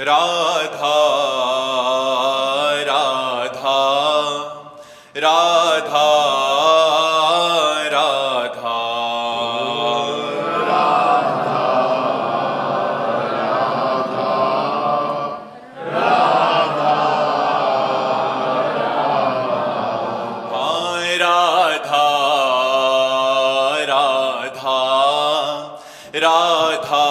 राधा राधा राधा राधा हाय राधा राधा राधा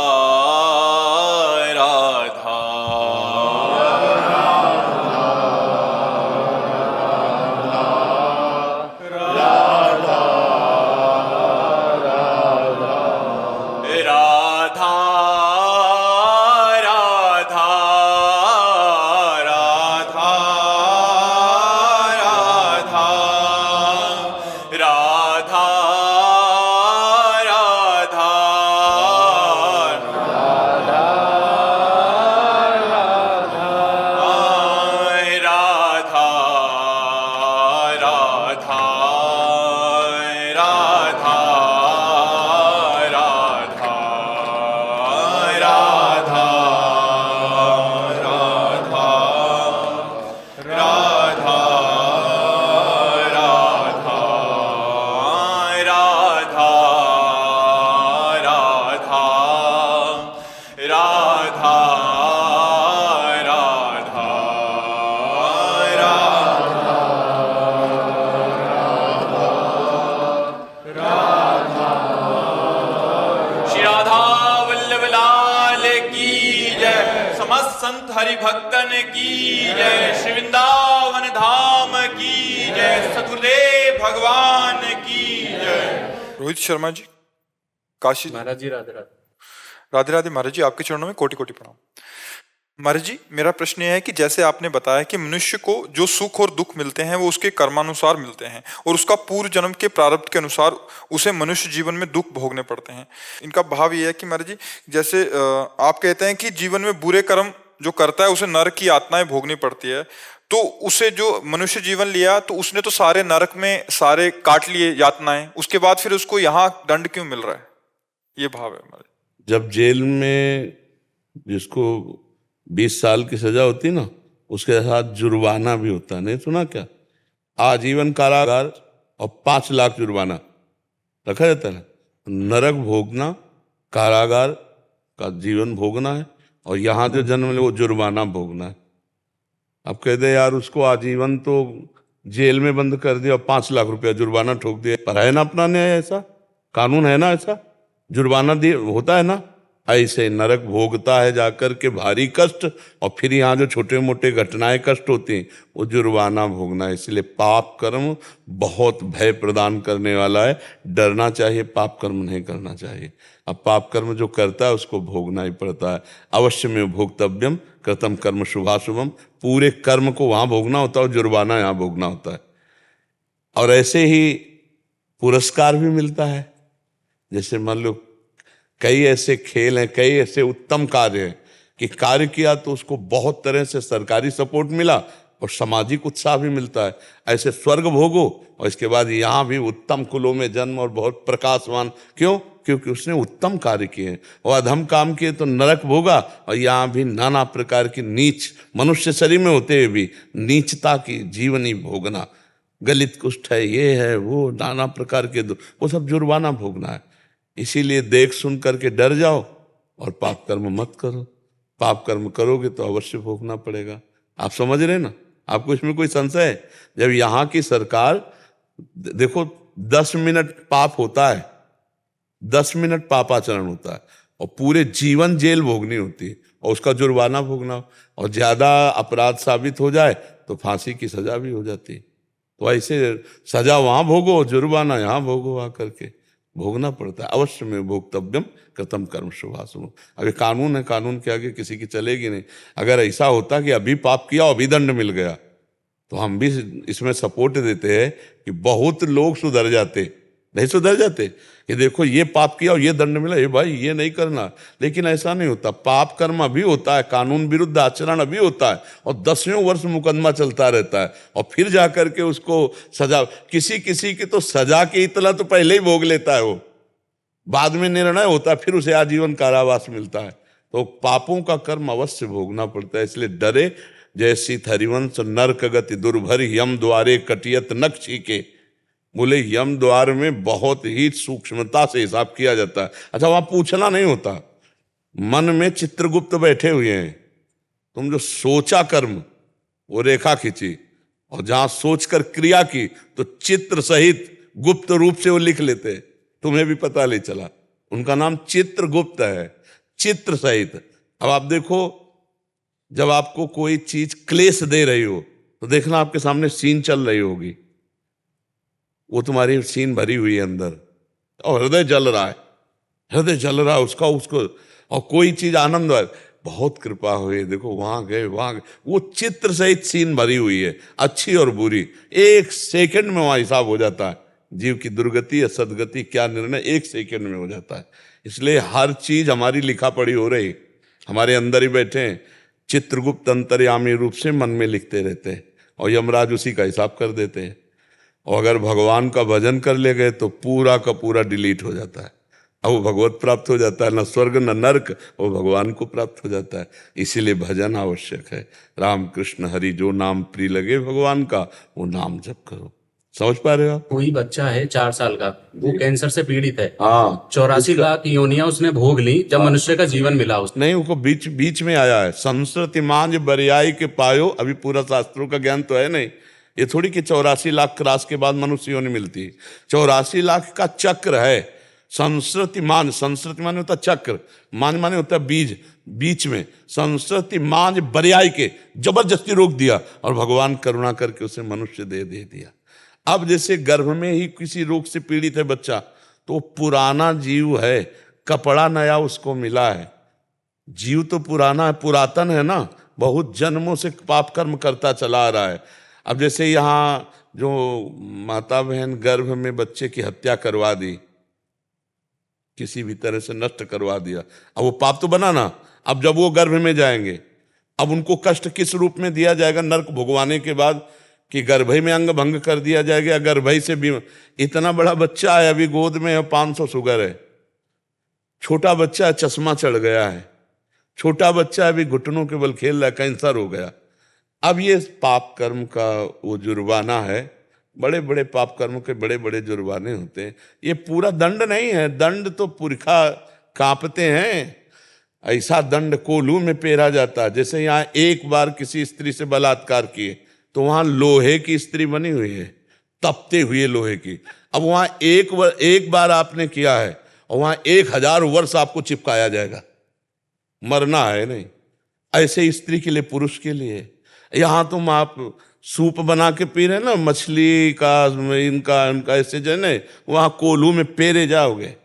संत हरि भक्तन की जय, श्री वृंदावन धाम की जय, सतगुरुदेव भगवान की जय। रोहित शर्मा जी, काशी महाराज जी, राधे राधे। राधे राधे महाराज जी, आपके चरणों में कोटि कोटि प्रणाम। महाराज जी, मेरा प्रश्न यह है कि जैसे आपने बताया कि मनुष्य को जो सुख और दुख मिलते हैं वो उसके कर्मानुसार मिलते हैं और उसका पूर्व जन्म के प्रारब्ध के अनुसार उसे मनुष्य जीवन में दुख भोगने पड़ते हैं। इनका भाव ये है कि महाराज जी, जैसे आप कहते हैं कि जीवन में बुरे कर्म जो करता है उसे नरक की यातनाएं भोगनी पड़ती है, तो उसे जो मनुष्य जीवन लिया तो उसने तो सारे नरक में सारे काट लिए यातनाएं, उसके बाद फिर उसको यहाँ दंड क्यों मिल रहा है? ये भाव है हमारे। जब जेल में जिसको 20 साल की सजा होती ना, उसके साथ जुर्माना भी होता, नहीं सुना क्या? आजीवन कारागार और 5 लाख जुर्माना रखा जाता है। नरक भोगना, कारागार का जीवन भोगना है, और यहाँ जो जन्म ले वो जुर्माना भोगना है। अब कह दे यार उसको आजीवन तो जेल में बंद कर दिया और 5 लाख रुपया जुर्माना ठोक दिया, पर है ना अपना न्याय? ऐसा कानून है ना? ऐसा जुर्माना दिए होता है ना? ऐसे नरक भोगता है जाकर के भारी कष्ट, और फिर यहाँ जो छोटे मोटे घटनाएं कष्ट होती हैं वो जुर्माना भोगना है। इसलिए पाप कर्म बहुत भय प्रदान करने वाला है, डरना चाहिए, पाप कर्म नहीं करना चाहिए। अब पाप कर्म जो करता है उसको भोगना ही पड़ता है। अवश्य में भोक्तव्यम कृतम कर्म शुभाशुभम, पूरे कर्म को वहाँ भोगना होता है और जुर्माना यहाँ भोगना होता है। और ऐसे ही पुरस्कार भी मिलता है। जैसे मान लो कई ऐसे खेल हैं, कई ऐसे उत्तम कार्य हैं कि कार्य किया तो उसको बहुत तरह से सरकारी सपोर्ट मिला और सामाजिक उत्साह भी मिलता है। ऐसे स्वर्ग भोगो और इसके बाद यहाँ भी उत्तम कुलों में जन्म और बहुत प्रकाशवान। क्यों? क्योंकि उसने उत्तम कार्य किए हैं। और अधम काम किए तो नरक भोगा, और यहाँ भी नाना प्रकार की नीच मनुष्य शरीर में होते हुए भी नीचता की जीवनी भोगना, गलित कुष्ठ है, ये है, वो नाना प्रकार के वो सब जुर्माना भोगना है। इसीलिए देख सुन करके डर जाओ और पाप कर्म मत करो। पाप कर्म करोगे तो अवश्य भोगना पड़ेगा। आप समझ रहे ना? आपको इसमें कोई संशय है? जब यहाँ की सरकार देखो 10 मिनट पाप होता है, 10 मिनट पापाचरण होता है, और पूरे जीवन जेल भोगनी होती है और उसका जुर्माना भोगना, और ज्यादा अपराध साबित हो जाए तो फांसी की सजा भी हो जाती है। तो ऐसे सजा वहां भोगो, जुर्माना यहाँ भोगो, आकर के भोगना पड़ता है। अवश्य में भोक्तव्यम कृतम कर्म शुभाशुभम। अब ये कानून है, कानून के आगे किसी की चलेगी नहीं। अगर ऐसा होता कि अभी पाप किया और अभी दंड मिल गया तो हम भी इसमें सपोर्ट देते हैं कि बहुत लोग सुधर जाते। नहीं सुधर जाते कि देखो ये पाप किया और ये दंड मिला, ये भाई ये नहीं करना। लेकिन ऐसा नहीं होता। पाप कर्म अभी होता है, कानून विरुद्ध आचरण अभी होता है, और 10वें वर्ष मुकदमा चलता रहता है, और फिर जाकर के उसको सजा, किसी किसी की तो सजा की इतला तो पहले ही भोग लेता है, वो बाद में निर्णय होता है, फिर उसे आजीवन कारावास मिलता है। तो पापों का कर्म अवश्य भोगना पड़ता है। इसलिए डरे जैसी हरिवंश नरक गति दुर्भर यम द्वारे कटियत नक्शी के। बोले यम द्वार में बहुत ही सूक्ष्मता से हिसाब किया जाता है। अच्छा, वहां पूछना नहीं होता, मन में चित्रगुप्त बैठे हुए हैं। तुम जो सोचा कर्म वो रेखा खींची, और जहां सोचकर क्रिया की तो चित्र सहित गुप्त रूप से वो लिख लेते, तुम्हें भी पता नहीं चला। उनका नाम चित्रगुप्त है, चित्र सहित। अब आप देखो, जब आपको कोई चीज क्लेश दे रही हो तो देखना आपके सामने सीन चल रही होगी, वो तुम्हारी सीन भरी हुई है अंदर, और हृदय जल रहा है, हृदय जल रहा है उसका, उसको, और कोई चीज आनंद है, बहुत कृपा हुई, देखो वहां गए, वो चित्र सहित सीन भरी हुई है, अच्छी और बुरी। एक सेकंड में वहां हिसाब हो जाता है, जीव की दुर्गति या सदगति क्या निर्णय एक सेकंड में हो जाता है। इसलिए हर चीज हमारी लिखा पढ़ी हो रही, हमारे अंदर ही बैठे हैं, चित्रगुप्त अंतर्यामी रूप से मन में लिखते रहते हैं, और यमराज उसी का हिसाब कर देते हैं। और अगर भगवान का भजन कर ले गए तो पूरा का पूरा डिलीट हो जाता है, अब वो भगवत प्राप्त हो जाता है, न स्वर्ग न नर्क, वो भगवान को प्राप्त हो जाता है। इसीलिए भजन आवश्यक है। राम कृष्ण हरि जो नाम प्रिय लगे भगवान का, वो नाम जप करो। समझ पा रहे हो आप? कोई बच्चा है 4 साल का, वो कैंसर से पीड़ित है, हाँ, 84 लाख योनियां उसने भोग ली जब मनुष्य का जीवन मिला उसको। नहीं, उनको बीच बीच में आया है, संस्कृति मांझ बरियाई के पायो। अभी पूरा शास्त्रों का ज्ञान तो है नहीं, ये थोड़ी कि 84 लाख क्रॉस के बाद मनुष्य योनि मिलती है। 84 लाख का चक्र है। संस्कृति मान, संस्कृति माने होता चक्र, मान माने होता बीज, बीच में संस्कृति मान बरियाई के जबरदस्ती रोक दिया, और भगवान करुणा करके उसे मनुष्य दे दिया। अब जैसे गर्भ में ही किसी रोग से पीड़ित है बच्चा, तो पुराना जीव है, कपड़ा नया उसको मिला है। जीव तो पुराना है, पुरातन है ना, बहुत जन्मों से पाप कर्म करता चला आ रहा है। अब जैसे यहाँ जो माता बहन गर्भ में बच्चे की हत्या करवा दी, किसी भी तरह से नष्ट करवा दिया, अब वो पाप तो बना ना। अब जब वो गर्भ में जाएंगे, अब उनको कष्ट किस रूप में दिया जाएगा नरक भोगवाने के बाद, कि गर्भई में अंग भंग कर दिया जाएगा, गर्भई से भी। इतना बड़ा बच्चा है, अभी गोद में है, 500 शुगर है, छोटा बच्चा है, चश्मा चढ़ गया है, छोटा बच्चा अभी घुटनों के बल खेल रहा है, कैंसर हो गया। अब ये पाप कर्म का वो जुर्माना है, बड़े बड़े पाप कर्मों के बड़े बड़े जुर्माने होते हैं। ये पूरा दंड नहीं है, दंड तो पुरखा कांपते हैं, ऐसा दंड कोलू में पेरा जाता है। जैसे यहाँ एक बार किसी स्त्री से बलात्कार किए तो वहां लोहे की स्त्री बनी हुई है, तपते हुए लोहे की। अब वहां एक बार आपने किया है, और वहां 1000 वर्ष आपको चिपकाया जाएगा, मरना है नहीं। ऐसे स्त्री के लिए, पुरुष के लिए। यहाँ तुम आप सूप बना के पी रहे ना, मछली का, इनका ऐसे जो है, वहां कोलू में पेरे जाओगे,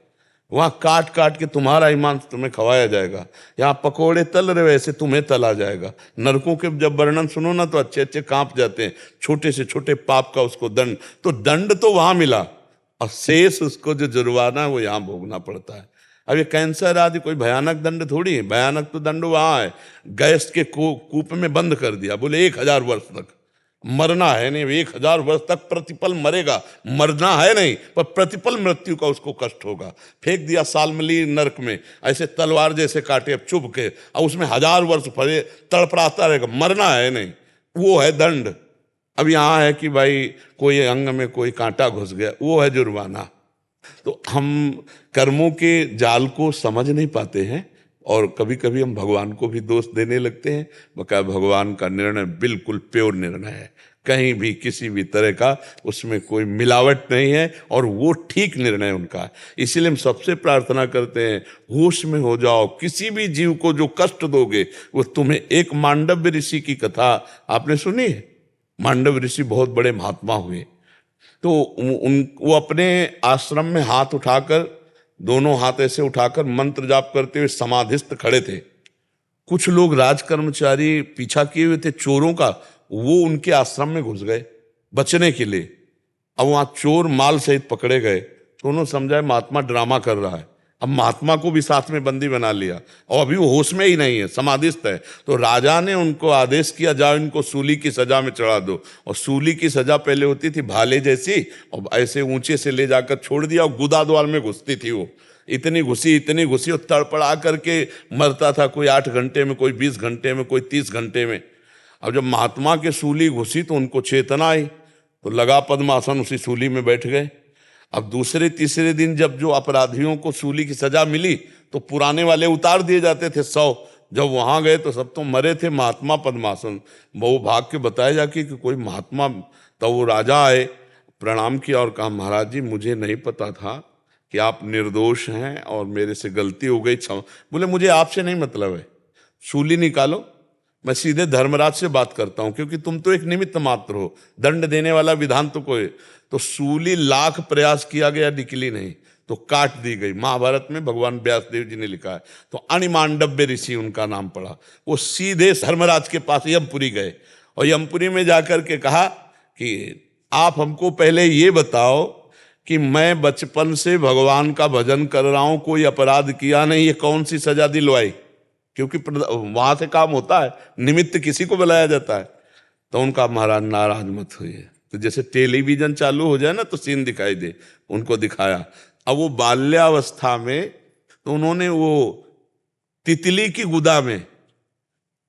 वहां काट काट के तुम्हारा ईमान तुम्हें खवाया जाएगा। यहाँ पकोड़े तल रहे वैसे तुम्हें तला जाएगा। नरकों के जब वर्णन सुनो ना तो अच्छे अच्छे कांप जाते हैं, छोटे से छोटे पाप का उसको दंड। तो दंड तो वहां मिला, और शेष उसको जो जुर्माना है वो यहाँ भोगना पड़ता है। अब ये कैंसर आदि कोई भयानक दंड थोड़ी है, भयानक तो दंड वहां है, गैस के कूप में बंद कर दिया, बोले 1000 वर्ष तक मरना है नहीं, 1000 वर्ष तक प्रतिपल मरेगा, मरना है नहीं, पर प्रतिपल मृत्यु का उसको कष्ट होगा। फेंक दिया सालमली नरक में, ऐसे तलवार जैसे काटे, अब चुभ के, और उसमें 1000 वर्ष फरे तड़पड़ाता रहेगा, मरना है नहीं, वो है दंड। अब यहाँ है कि भाई कोई अंग में कोई कांटा घुस गया, वो है जुर्माना। तो हम कर्मों के जाल को समझ नहीं पाते हैं, और कभी कभी हम भगवान को भी दोष देने लगते हैं। बकाया भगवान का निर्णय बिल्कुल प्योर निर्णय है, कहीं भी किसी भी तरह का उसमें कोई मिलावट नहीं है, और वो ठीक निर्णय उनका है। इसीलिए हम सबसे प्रार्थना करते हैं, होश में हो जाओ, किसी भी जीव को जो कष्ट दोगे वो तुम्हें। एक मांडव्य ऋषि की कथा आपने सुनी है? मांडव्य ऋषि बहुत बड़े महात्मा हुए, तो वो अपने आश्रम में हाथ उठाकर, दोनों हाथ ऐसे उठाकर मंत्र जाप करते हुए समाधिस्थ खड़े थे। कुछ लोग राज कर्मचारी पीछा किए हुए थे चोरों का, वो उनके आश्रम में घुस गए बचने के लिए। अब वहां चोर माल सहित पकड़े गए, तो उन्होंने समझा महात्मा ड्रामा कर रहा है। अब महात्मा को भी साथ में बंदी बना लिया, और अभी वो होश में ही नहीं है, समाधिस्थ है। तो राजा ने उनको आदेश किया, जाओ इनको सूली की सजा में चढ़ा दो। और सूली की सजा पहले होती थी भाले जैसी, और ऐसे ऊंचे से ले जाकर छोड़ दिया, और गुदा द्वार में घुसती थी वो। इतनी घुसी और तड़पड़ा करके मरता था, कोई 8 घंटे में, कोई 20 घंटे में, कोई 30 घंटे में। अब जब महात्मा के सूली घुसी तो उनको चेतना आई, तो लगा पद्मासन, उसी सूली में बैठ गए। अब दूसरे तीसरे दिन जब जो अपराधियों को सूली की सजा मिली तो पुराने वाले उतार दिए जाते थे 100। जब वहां गए तो सब तो मरे थे, महात्मा पद्मासन। वो भाग के बताया जाके कि कोई महात्मा, तब वो राजा आए, प्रणाम किया और कहा महाराज जी मुझे नहीं पता था कि आप निर्दोष हैं और मेरे से गलती हो गई, क्षमा। बोले मुझे आपसे नहीं मतलब है, सूली निकालो, मैं सीधे धर्मराज से बात करता हूं, क्योंकि तुम तो एक निमित्त मात्र हो, दंड देने वाला विधान तो कोई। तो सूली लाख प्रयास किया गया, निकली नहीं, तो काट दी गई। महाभारत में भगवान व्यासदेव जी ने लिखा है। तो अणिमांडव्य ऋषि उनका नाम पड़ा। वो सीधे धर्मराज के पास यमपुरी गए और यमपुरी में जाकर के कहा कि आप हमको पहले ये बताओ कि मैं बचपन से भगवान का भजन कर रहा हूं, कोई अपराध किया नहीं, ये कौन सी सजा दिलवाई? क्योंकि वहां से काम होता है, निमित्त किसी को बुलाया जाता है। तो उनका महाराज नाराज मत हुई। तो जैसे टेलीविजन चालू हो जाए ना तो सीन दिखाई दे, उनको दिखाया। अब वो बाल्यावस्था में तो उन्होंने वो तितली की गुदा में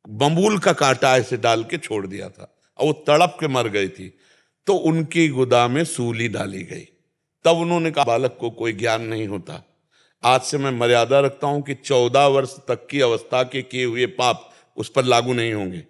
बम्बूल का कांटा ऐसे डाल के छोड़ दिया था और वो तड़प के मर गई थी। तो उनकी गुदा में सूली डाली गई। तब उन्होंने कहा बालक को कोई ज्ञान नहीं होता। आज से मैं मर्यादा रखता हूं कि 14 वर्ष तक की अवस्था के किए हुए पाप उस पर लागू नहीं होंगे,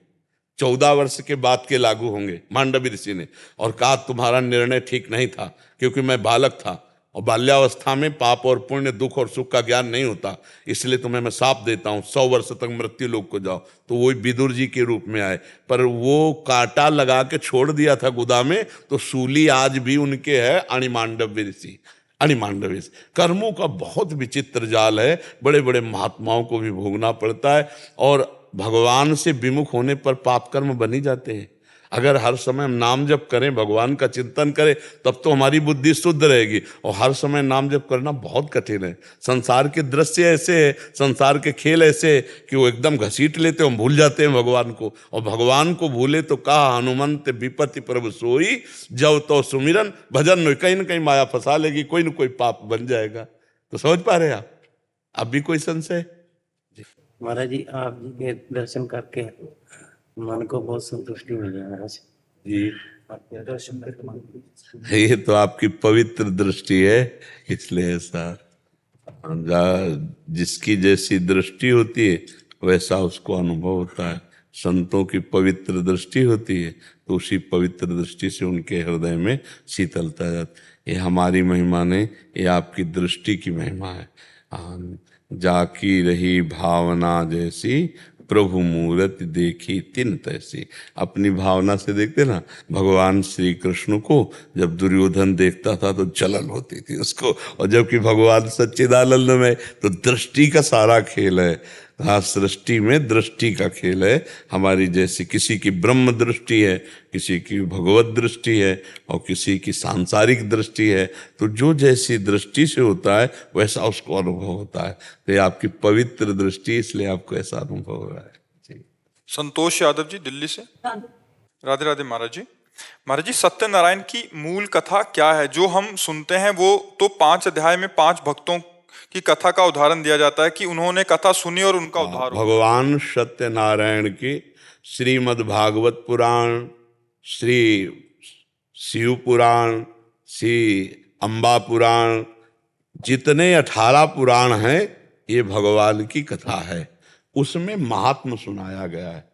14 वर्ष के बाद के लागू होंगे। मांडवी ऋषि ने और कहा तुम्हारा निर्णय ठीक नहीं था, क्योंकि मैं बालक था और बाल्यावस्था में पाप और पुण्य, दुख और सुख का ज्ञान नहीं होता, इसलिए तुम्हें मैं शाप देता हूं 100 वर्ष तक मृत्यु लोक को जाओ। तो वो विदुर जी के रूप में आए, पर वो कांटा लगा के छोड़ दिया था गुदा में, तो सूली आज भी उनके है। अणिमांडव्य ऋषि, अणिमांडव्य ऋषि। कर्मों का बहुत विचित्र जाल है, बड़े बड़े महात्माओं को भी भोगना पड़ता है और भगवान से विमुख होने पर पाप कर्म बनी जाते हैं। अगर हर समय हम नाम जप करें, भगवान का चिंतन करें, तब तो हमारी बुद्धि शुद्ध रहेगी। और हर समय नाम जप करना बहुत कठिन है। संसार के दृश्य ऐसे है, संसार के खेल ऐसे है कि वो एकदम घसीट लेते, हम भूल जाते हैं भगवान को। और भगवान को भूले तो कहा हनुमंत विपत्ति प्रभु सोई, जब तो सुमिरन भजन में कहीं न कहीं माया फंसा लेगी, कोई न कोई पाप बन जाएगा। तो समझ पा रहे आप? अब भी कोई संशय? महाराज जी आप जी के दर्शन करके मन को बहुत संतुष्टि मिली महाराज जी। आपके दर्शन करके ये तो आपकी पवित्र दृष्टि है, इसलिए ऐसा। जिसकी जैसी दृष्टि होती है वैसा उसको अनुभव होता है। संतों की पवित्र दृष्टि होती है तो उसी पवित्र दृष्टि से उनके हृदय में शीतलता जाती। ये हमारी महिमा नहीं, ये आपकी दृष्टि की महिमा है। जाकी रही भावना जैसी, प्रभु मूरत देखी तिन तैसी। अपनी भावना से देखते ना, भगवान श्री कृष्ण को जब दुर्योधन देखता था तो जलन होती थी उसको, और जबकि भगवान सच्चिदानंद में तो दृष्टि का सारा खेल है। हाँ, सृष्टि में दृष्टि का खेल है। हमारी जैसी किसी की ब्रह्म दृष्टि है, किसी की भगवत दृष्टि है और किसी की सांसारिक दृष्टि है। तो जो जैसी दृष्टि से होता है वैसा उसको अनुभव होता है। तो ये आपकी पवित्र दृष्टि, इसलिए आपको ऐसा अनुभव हो रहा है जी। संतोष यादव जी दिल्ली से। राधे राधे महाराज जी। महाराज जी, सत्यनारायण की मूल कथा क्या है? जो हम सुनते हैं वो तो 5 अध्याय में 5 भक्तों की कथा का उदाहरण दिया जाता है कि उन्होंने कथा सुनी और उनका उद्धार हुआ। भगवान सत्यनारायण की श्रीमद् भागवत पुराण, श्री शिव पुराण, श्री अम्बा पुराण, जितने 18 पुराण हैं ये भगवान की कथा है। उसमें महात्म सुनाया गया है।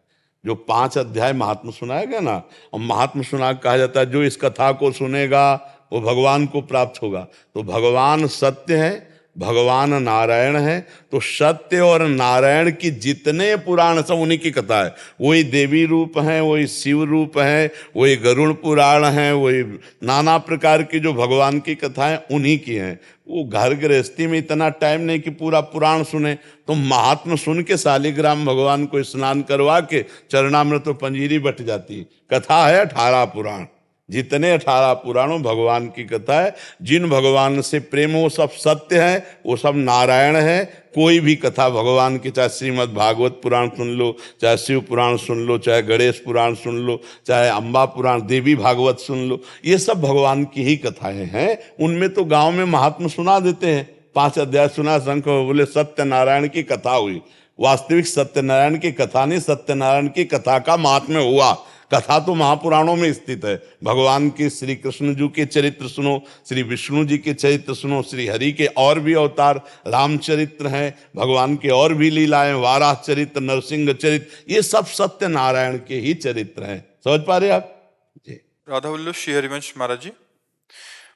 जो 5 अध्याय महात्म सुनाया गया ना, और महात्म सुना कहा जाता है जो इस कथा को सुनेगा वो भगवान को प्राप्त होगा। तो भगवान सत्य है, भगवान नारायण है। तो सत्य और नारायण की जितने पुराण सब उन्हीं की कथा है। वही देवी रूप हैं, वही शिव रूप हैं, वही गरुड़ पुराण हैं, वही नाना प्रकार की जो भगवान की कथाएं उन्हीं की हैं। वो घर गृहस्थी में इतना टाइम नहीं कि पूरा पुराण सुने, तो महात्म सुन के शालिग्राम भगवान को स्नान करवा के चरणामृत और पंजीरी बट जाती। कथा है 18 पुराण, जितने 18 पुराणों भगवान की कथा है। जिन भगवान से प्रेम वो सब सत्य है, वो सब नारायण है। कोई भी कथा भगवान की, चाहे श्रीमद् भागवत पुराण सुन लो, चाहे शिव पुराण सुन लो, चाहे गणेश पुराण सुन लो, चाहे अम्बा पुराण, देवी भागवत सुन लो, ये सब भगवान की ही कथाएं हैं। उनमें तो गांव में महात्मा सुना देते हैं, 5 अध्याय सुना शंख, बोले सत्यनारायण की कथा हुई। वास्तविक सत्यनारायण की कथा नहीं, सत्यनारायण की कथा का महात्म्य हुआ। कथा तो महापुराणों में स्थित है। भगवान की, श्री कृष्ण जी के चरित्र सुनो, श्री विष्णु जी के चरित्र सुनो, श्री हरि के और भी अवतार, रामचरित्र हैं, भगवान के और भी लीलाएं, वाराह चरित्र, नरसिंह चरित्र, ये सब सत्यनारायण के ही चरित्र हैं। समझ पा रहे आप जी? राधा वल्लभ श्री हरिवंश महाराज जी।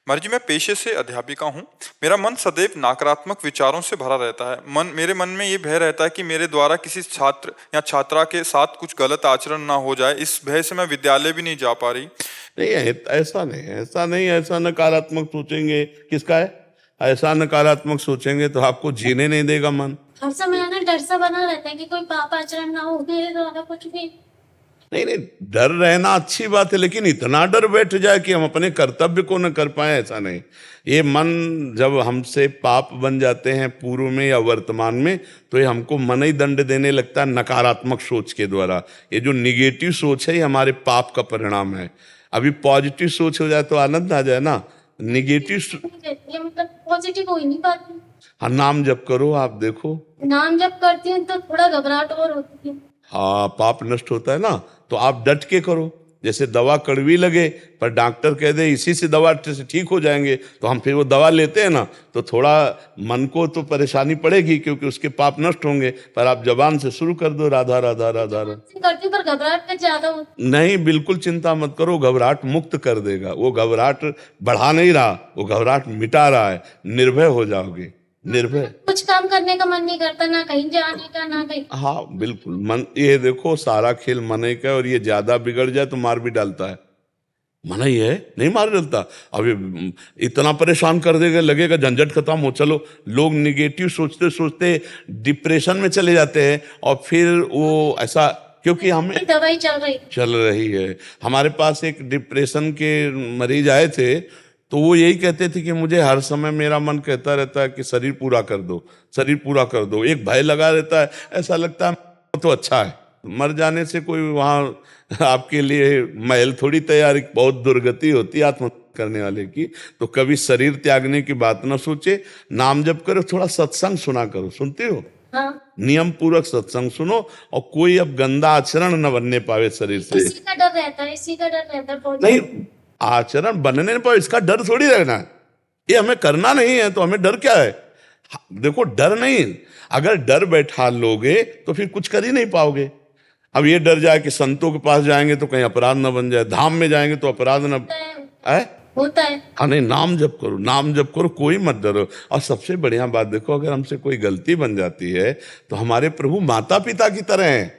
महाराज जी, मैं पेशे से अध्यापिका हूँ। मेरा मन सदैव नकारात्मक विचारों से भरा रहता है। मेरे मन में ये भय रहता है कि मेरे द्वारा किसी छात्र या छात्रा के साथ कुछ गलत आचरण ना हो जाए। इस भय से मैं विद्यालय भी नहीं जा पा रही। नहीं, ऐसा नहीं, ऐसा नकारात्मक सोचेंगे किसका है? ऐसा नकारात्मक सोचेंगे तो आपको जीने नहीं देगा मन। हर समय ना डर सा बना रहता है कि कोई पाप आचरण ना हो मेरे द्वारा कुछ भी। नहीं, डर रहना अच्छी बात है, लेकिन इतना डर बैठ जाए कि हम अपने कर्तव्य को न कर पाए, ऐसा नहीं। ये मन जब हमसे पाप बन जाते हैं पूर्व में या वर्तमान में, तो ये हमको मन ही दंड देने लगता है नकारात्मक सोच के द्वारा। ये जो निगेटिव सोच है ये हमारे पाप का परिणाम है। अभी पॉजिटिव सोच हो जाए तो आनंद आ जाए ना। निगेटिव मतलब पॉजिटिव हो ही नहीं पाती। हाँ, नाम जप करो, आप देखो। नाम जप करती हूँ तो थोड़ा घबराहट और होती है। हाँ, पाप नष्ट होता है ना, तो आप डट के करो। जैसे दवा कड़वी लगे पर डॉक्टर कह दे इसी से दवा से ठीक हो जाएंगे, तो हम फिर वो दवा लेते हैं ना, तो थोड़ा मन को तो परेशानी पड़ेगी क्योंकि उसके पाप नष्ट होंगे। पर आप जबान से शुरू कर दो, राधा राधा राधा राधा। करती हूँ पर घबराहट का ज्यादा होती नहीं, बिल्कुल चिंता मत करो, घबराहट मुक्त कर देगा। वो घबराहट बढ़ा नहीं रहा, वो घबराहट मिटा रहा है। निर्भय हो जाओगे, निर्भय। कुछ काम करने का मन नहीं करता, ना कहीं जाने का, ना कहीं। हाँ बिल्कुल, मन, ये देखो सारा खेल मन ही का है, और ये ज्यादा बिगड़ जाए तो मार भी डालता है। मन ही है, नहीं मार डालता। अभी इतना परेशान कर देगा, लगेगा झंझट खत्म हो, चलो। लोग निगेटिव सोचते सोचते डिप्रेशन में चले जाते हैं, और फिर वो ऐसा, क्योंकि हमें दवाई चल रही है। हमारे पास एक डिप्रेशन के मरीज आए थे, तो वो यही कहते थे कि मुझे हर समय मेरा मन कहता रहता है कि शरीर पूरा कर दो, शरीर पूरा कर दो। एक भय लगा रहता है, ऐसा लगता है तो अच्छा है। मर जाने से कोई वहाँ आपके लिए महल थोड़ी तैयार, बहुत दुर्गति होती है आत्महत्या करने वाले की। तो कभी शरीर त्यागने की बात ना सोचे, नाम जप करो, थोड़ा सत्संग सुना करो। सुनते हो? हाँ। नियम पूर्वक सत्संग सुनो, और कोई अब गंदा आचरण न बनने पावे शरीर से। इसी का डर रहता है, इसी का डर रहता है बहुत। नहीं, आचरण बनने नहीं पाए इसका डर थोड़ी रहना है। ये हमें करना नहीं है तो हमें डर क्या है? देखो, डर नहीं, अगर डर बैठा लोगे तो फिर कुछ कर ही नहीं पाओगे। अब ये डर जाए कि संतों के पास जाएंगे तो कहीं अपराध न बन जाए, धाम में जाएंगे तो अपराध न होता है। हाँ, नहीं, नाम जप करो, नाम जप करो, कोई मत डरो। और सबसे बढ़िया बात देखो, अगर हमसे कोई गलती बन जाती है तो हमारे प्रभु माता पिता की तरह हैं,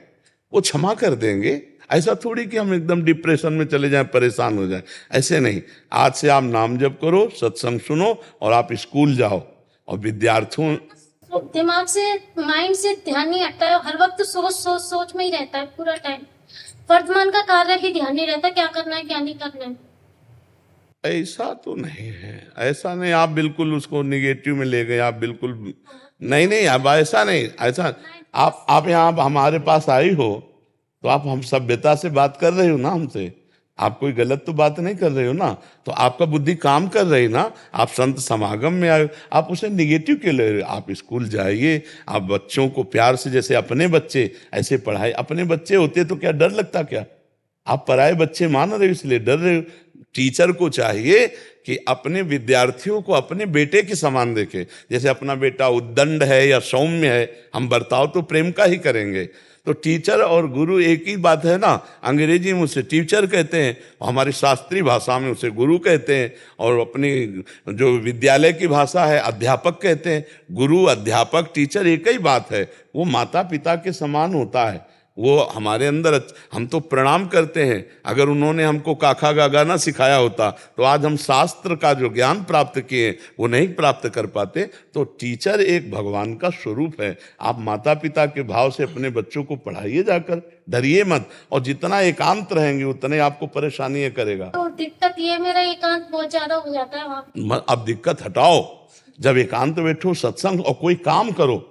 वो क्षमा कर देंगे। ऐसा थोड़ी कि हम एकदम डिप्रेशन में चले जाएं, परेशान हो जाएं, ऐसे नहीं। आज से आप नाम जप करो, सत्संग सुनो, और आप स्कूल जाओ। और विद्यार्थियों, दिमाग से, माइंड से ध्यान नहीं हटता है, हर वक्त सोच में ही रहता है पूरा टाइम। वर्तमान का कार्य भी ध्यान नहीं रहता, क्या करना है क्या नहीं करना है। ऐसा तो नहीं है, ऐसा नहीं। आप बिल्कुल उसको निगेटिव में ले गए, आप बिल्कुल नहीं, अब ऐसा नहीं, ऐसा। आप यहाँ हमारे पास आई हो तो आप हम सभ्यता से बात कर रहे हो ना हमसे, आप कोई गलत तो बात नहीं कर रहे हो ना, तो आपका बुद्धि काम कर रही ना। आप संत समागम में आए, आप उसे निगेटिव क्यों ले रहे हो? आप स्कूल जाइए, आप बच्चों को प्यार से, जैसे अपने बच्चे ऐसे पढ़ाए। अपने बच्चे होते तो क्या डर लगता क्या? आप पराए बच्चे मान रहे हो इसलिए डर रहे हो। टीचर को चाहिए कि अपने विद्यार्थियों को अपने बेटे के समान देखे। जैसे अपना बेटा उद्दंड है या सौम्य है, हम बर्ताव तो प्रेम का ही करेंगे। तो टीचर और गुरु एक ही बात है ना। अंग्रेजी में उसे टीचर कहते हैं, हमारी शास्त्रीय भाषा में उसे गुरु कहते हैं, और अपनी जो विद्यालय की भाषा है अध्यापक कहते हैं। गुरु, अध्यापक, टीचर एक ही बात है, वो माता पिता के समान होता है। वो हमारे अंदर, हम तो प्रणाम करते हैं। अगर उन्होंने हमको काखा गागा ना सिखाया होता तो आज हम शास्त्र का जो ज्ञान प्राप्त किए वो नहीं प्राप्त कर पाते। तो टीचर एक भगवान का स्वरूप है। आप माता पिता के भाव से अपने बच्चों को पढ़ाइए जाकर, डरिए मत। और जितना एकांत रहेंगे उतने आपको परेशानी करेगा। तो दिक्कत ये, मेरा एकांत बहुत ज्यादा हो जाता है वहाँ। अब दिक्कत हटाओ, जब एकांत बैठो, सत्संग और कोई काम करो,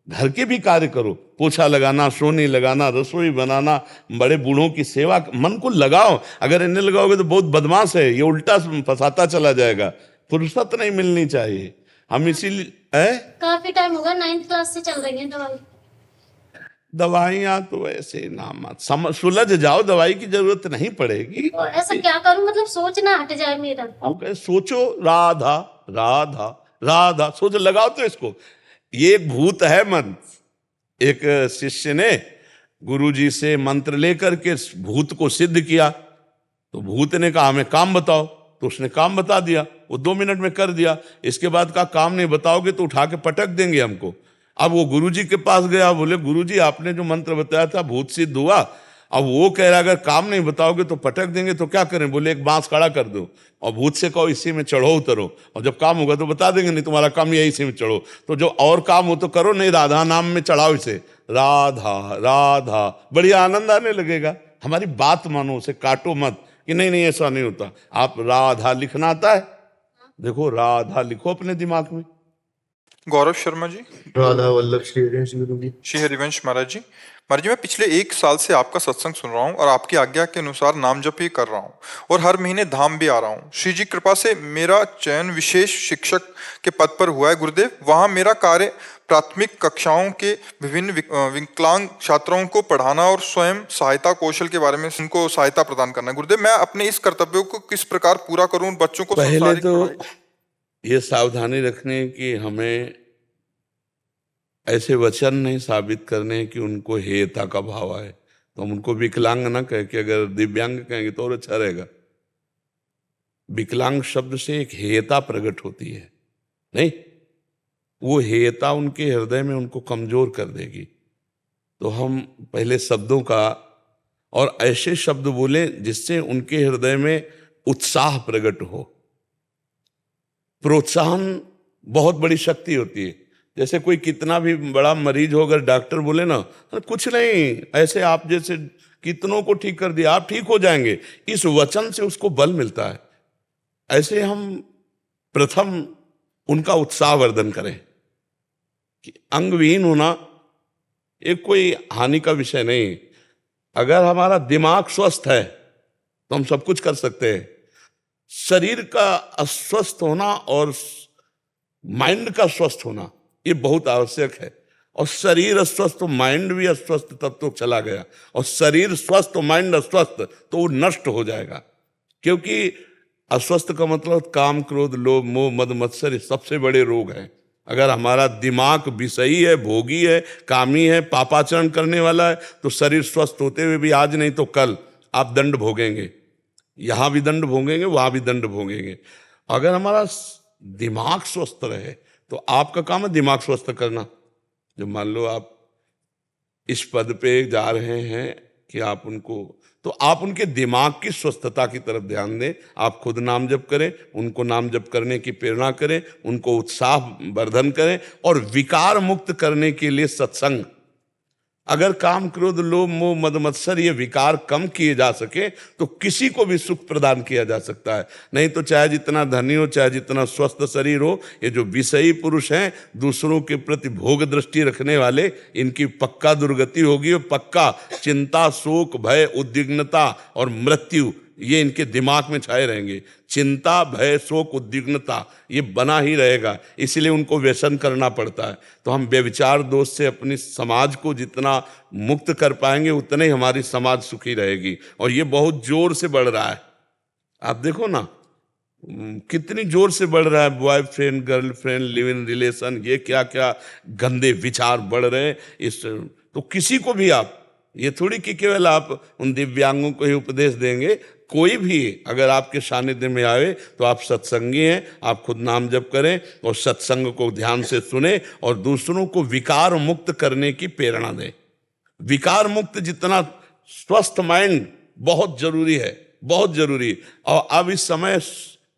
घर के भी कार्य करो, पोछा लगाना, सोनी लगाना, रसोई बनाना, बड़े बूढ़ों की सेवा, मन को लगाओ। अगर इन्हें लगाओगे तो बहुत बदमाश है, ये उल्टा फंसाता चला जाएगा। फुर्सत नहीं मिलनी चाहिए। हम इसीलिए काफी टाइम होगा, 9th क्लास से चल रही है दवाई। दवाइयाँ तो ऐसे ना मत सुलझ जाओ, दवाई की जरूरत नहीं पड़ेगी। तो ऐसा क्या करूं, मतलब सोचना हट जाए मेरा। हम कहे सोचो राधा राधा राधा, सोच लगाओ तो इसको। ये एक भूत है मंत्र। एक शिष्य ने गुरुजी से मंत्र लेकर के भूत को सिद्ध किया, तो भूत ने कहा हमें काम बताओ, तो उसने काम बता दिया, वो 2 मिनट में कर दिया। इसके बाद का काम नहीं बताओगे तो उठा के पटक देंगे हमको। अब वो गुरुजी के पास गया, बोले गुरुजी आपने जो मंत्र बताया था भूत सिद्ध हुआ, अब वो कह रहा अगर काम नहीं बताओगे तो पटक देंगे, तो क्या करें? बोले एक बांस खड़ा कर दो और भूत से कहो इसी में चढ़ो उतरो, और जब काम होगा तो बता देंगे, नहीं तुम्हारा काम यही इसी में चढ़ो। तो जो और काम हो तो करो, नहीं राधा नाम में चढ़ाओ इसे, राधा राधा, बढ़िया आनंद आने लगेगा। हमारी बात मानो, उसे काटो मत कि नहीं नहीं ऐसा नहीं होता। आप राधा लिखना आता है? देखो राधा लिखो अपने दिमाग में। गौरव शर्मा जी। राधा वल्लभ श्री हरिवंश गुरु जी। श्री हरिवंश महाराज जी। महाराज जी, मैं पिछले 1 साल से आपका सत्संग सुन रहा हूँ और आपकी आज्ञा के अनुसार नाम जप भी कर रहा हूँ और हर महीने धाम भी आ रहा हूँ। श्री जी कृपा से मेरा चयन विशेष शिक्षक के पद पर हुआ है गुरुदेव। वहाँ मेरा कार्य प्राथमिक कक्षाओं के विभिन्न विकलांग छात्रों को पढ़ाना और स्वयं सहायता कौशल के बारे में उनको सहायता प्रदान करना है। गुरुदेव, मैं अपने इस कर्तव्यों को किस प्रकार पूरा करूँ? बच्चों को पहले तो ये सावधानी रखने की हमें ऐसे वचन नहीं साबित करने कि उनको हेयता का भाव आए, तो हम उनको विकलांग ना कह के अगर दिव्यांग कहेंगे तो और अच्छा रहेगा। विकलांग शब्द से एक हेयता प्रकट होती है, नहीं वो हेयता उनके हृदय में उनको कमजोर कर देगी। तो हम पहले शब्दों का और ऐसे शब्द बोले जिससे उनके हृदय में उत्साह प्रकट हो। प्रोत्साहन बहुत बड़ी शक्ति होती है। जैसे कोई कितना भी बड़ा मरीज हो, अगर डॉक्टर बोले ना कुछ नहीं, ऐसे आप जैसे कितनों को ठीक कर दिया, आप ठीक हो जाएंगे, इस वचन से उसको बल मिलता है। ऐसे हम प्रथम उनका उत्साह वर्धन करें कि अंगविहीन होना एक कोई हानि का विषय नहीं। अगर हमारा दिमाग स्वस्थ है तो हम सब कुछ कर सकते हैं। शरीर का अस्वस्थ होना और माइंड का स्वस्थ होना ये बहुत आवश्यक है। और शरीर अस्वस्थ तो माइंड भी अस्वस्थ तब तो चला गया, और शरीर स्वस्थ तो माइंड अस्वस्थ तो वो नष्ट हो जाएगा। क्योंकि अस्वस्थ का मतलब काम क्रोध लोभ मोह मद मत्सर सबसे बड़े रोग हैं। अगर हमारा दिमाग विषयी है, भोगी है, कामी है, पापाचरण करने वाला है, तो शरीर स्वस्थ होते हुए भी आज नहीं तो कल आप दंड भोगेंगे। यहाँ भी दंड भोगेंगे, वहाँ भी दंड भोगेंगे। अगर हमारा दिमाग स्वस्थ रहे तो आपका काम है दिमाग स्वस्थ करना। जब मान लो आप इस पद पे जा रहे हैं कि आप उनको, तो आप उनके दिमाग की स्वस्थता की तरफ ध्यान दें। आप खुद नाम जप करें, उनको नाम जप करने की प्रेरणा करें, उनको उत्साह वर्धन करें और विकार मुक्त करने के लिए सत्संग। अगर काम क्रोध लोभ मोह मद मत्सर ये विकार कम किए जा सके तो किसी को भी सुख प्रदान किया जा सकता है। नहीं तो चाहे जितना धनी हो, चाहे जितना स्वस्थ शरीर हो, ये जो विषयी पुरुष हैं, दूसरों के प्रति भोग दृष्टि रखने वाले, इनकी पक्का दुर्गति होगी। और पक्का चिंता शोक भय उद्विग्नता और मृत्यु ये इनके दिमाग में छाए रहेंगे। चिंता भय शोक उद्विग्नता ये बना ही रहेगा, इसलिए उनको व्यसन करना पड़ता है। तो हम व्यभिचार दोष से अपनी समाज को जितना मुक्त कर पाएंगे उतने ही हमारी समाज सुखी रहेगी। और ये बहुत जोर से बढ़ रहा है, आप देखो ना कितनी जोर से बढ़ रहा है। Boyfriend girlfriend live in relation, ये क्या क्या गंदे विचार बढ़ रहे हैं। इस तो किसी को भी आप ये थोड़ी कि केवल आप उन दिव्यांगों को ही उपदेश देंगे। कोई भी अगर आपके सानिध्य में आवे तो आप सत्संगी हैं, आप खुद नाम जप करें और सत्संग को ध्यान से सुने और दूसरों को विकार मुक्त करने की प्रेरणा दें। विकार मुक्त जितना स्वस्थ माइंड बहुत जरूरी है, बहुत जरूरी। और अब इस समय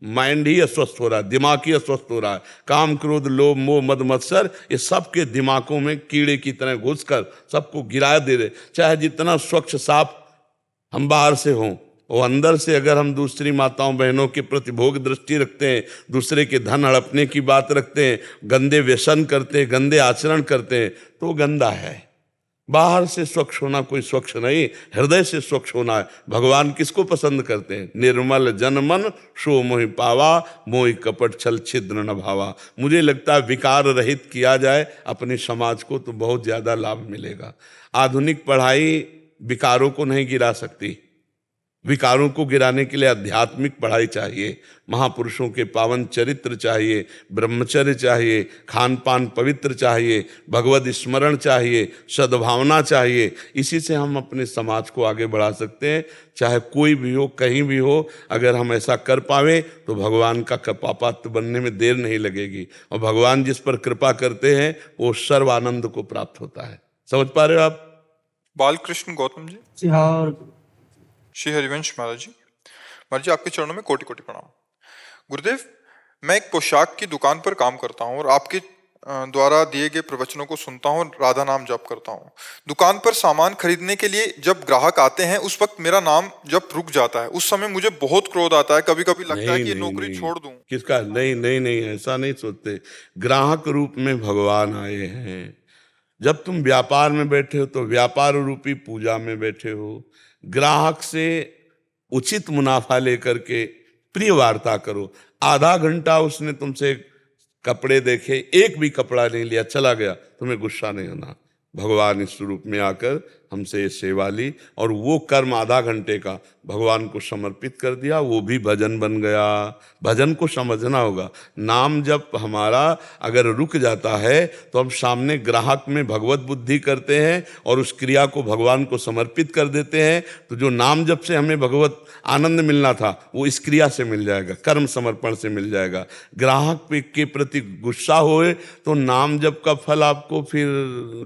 माइंड ही अस्वस्थ हो रहा है, दिमाग ही अस्वस्थ हो रहा है। काम क्रोध लोभ मोह मद मत्सर ये सबके दिमागों में कीड़े की तरह घुसकर सबको गिरा दे रहे। चाहे जितना स्वच्छ साफ हम बाहर से हों, वो अंदर से अगर हम दूसरी माताओं बहनों के प्रति भोग दृष्टि रखते हैं, दूसरे के धन हड़पने की बात रखते हैं, गंदे व्यसन करते हैं, गंदे आचरण करते हैं, तो गंदा है। बाहर से स्वच्छ होना कोई स्वच्छ नहीं, हृदय से स्वच्छ होना है। भगवान किसको पसंद करते हैं? निर्मल जन मन सो मोहि पावा, मोहि कपट छल छिद्र न भावा। मुझे लगता है विकार रहित किया जाए अपने समाज को तो बहुत ज्यादा लाभ मिलेगा। आधुनिक पढ़ाई विकारों को नहीं गिरा सकती। विकारों को गिराने के लिए आध्यात्मिक पढ़ाई चाहिए, महापुरुषों के पावन चरित्र चाहिए, ब्रह्मचर्य चाहिए, खान पान पवित्र चाहिए, भगवत स्मरण चाहिए, सद्भावना चाहिए। इसी से हम अपने समाज को आगे बढ़ा सकते हैं। चाहे कोई भी हो, कहीं भी हो, अगर हम ऐसा कर पावे तो भगवान का कृपापात्र बनने में देर नहीं लगेगी। और भगवान जिस पर कृपा करते हैं वो सर्व आनंद को प्राप्त होता है। समझ पा रहे हो आप? बालकृष्ण गौतम जी। जी हाँ। और श्री हरिवंश महाराज जी। महाराज जी, आपके चरणों में कोटि कोटि प्रणाम। गुरुदेव, मैं एक पोशाक की दुकान पर काम करता हूँ और आपके द्वारा दिए गए प्रवचनों को सुनता हूँ, राधा नाम जप करता हूँ। दुकान पर सामान खरीदने के लिए जब ग्राहक आते हैं उस वक्त मेरा नाम जब रुक जाता है। उस समय मुझे बहुत क्रोध आता है, कभी कभी लगता है कि ये नौकरी छोड़ दूं। किसका? नहीं नहीं नहीं, ऐसा नहीं सोचते। ग्राहक रूप में भगवान आए हैं। जब तुम व्यापार में बैठे हो तो व्यापार रूपी पूजा में बैठे हो। ग्राहक से उचित मुनाफा लेकर के प्रिय वार्ता करो। आधा घंटा उसने तुमसे कपड़े देखे, एक भी कपड़ा नहीं लिया, चला गया, तुम्हें गुस्सा नहीं होना। भगवान इस रूप में आकर हमसे ये सेवा ली और वो कर्म आधा घंटे का भगवान को समर्पित कर दिया, वो भी भजन बन गया। भजन को समझना होगा। नाम जब हमारा अगर रुक जाता है तो हम सामने ग्राहक में भगवत बुद्धि करते हैं और उस क्रिया को भगवान को समर्पित कर देते हैं। तो जो नाम जब से हमें भगवत आनंद मिलना था वो इस क्रिया से मिल जाएगा, कर्म समर्पण से मिल जाएगा। ग्राहक के प्रति गुस्सा होए तो नाम जप का फल आपको फिर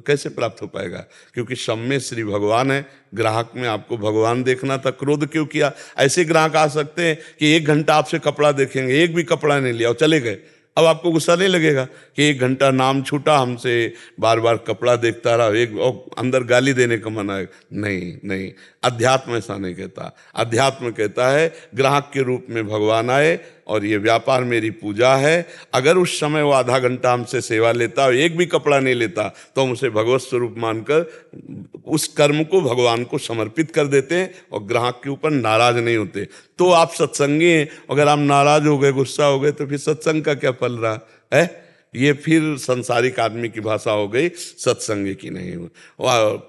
कैसे प्राप्त हो पाएगा? क्योंकि सब में श्री भगवान है, ग्राहक में आपको भगवान देखना था, क्रोध क्यों किया? ऐसे ग्राहक आ सकते हैं कि 1 घंटा आपसे कपड़ा देखेंगे, एक भी कपड़ा नहीं लिया और चले गए। अब आपको गुस्सा नहीं लगेगा कि 1 घंटा नाम छूटा, हमसे बार बार कपड़ा देखता रहा, एक और अंदर गाली देने का मन आएगा? नहीं नहीं, अध्यात्म ऐसा नहीं कहता। अध्यात्म कहता है ग्राहक के रूप में भगवान आए और ये व्यापार मेरी पूजा है। अगर उस समय वो आधा घंटा हमसे सेवा लेता और एक भी कपड़ा नहीं लेता तो हम उसे भगवत स्वरूप मानकर उस कर्म को भगवान को समर्पित कर देते हैं और ग्राहक के ऊपर नाराज नहीं होते। तो आप सत्संगी हैं, अगर आप नाराज हो गए, गुस्सा हो गए, तो फिर सत्संग का क्या फल रहा है? ये फिर संसारिक आदमी की भाषा हो गई, सत्संग की नहीं हो।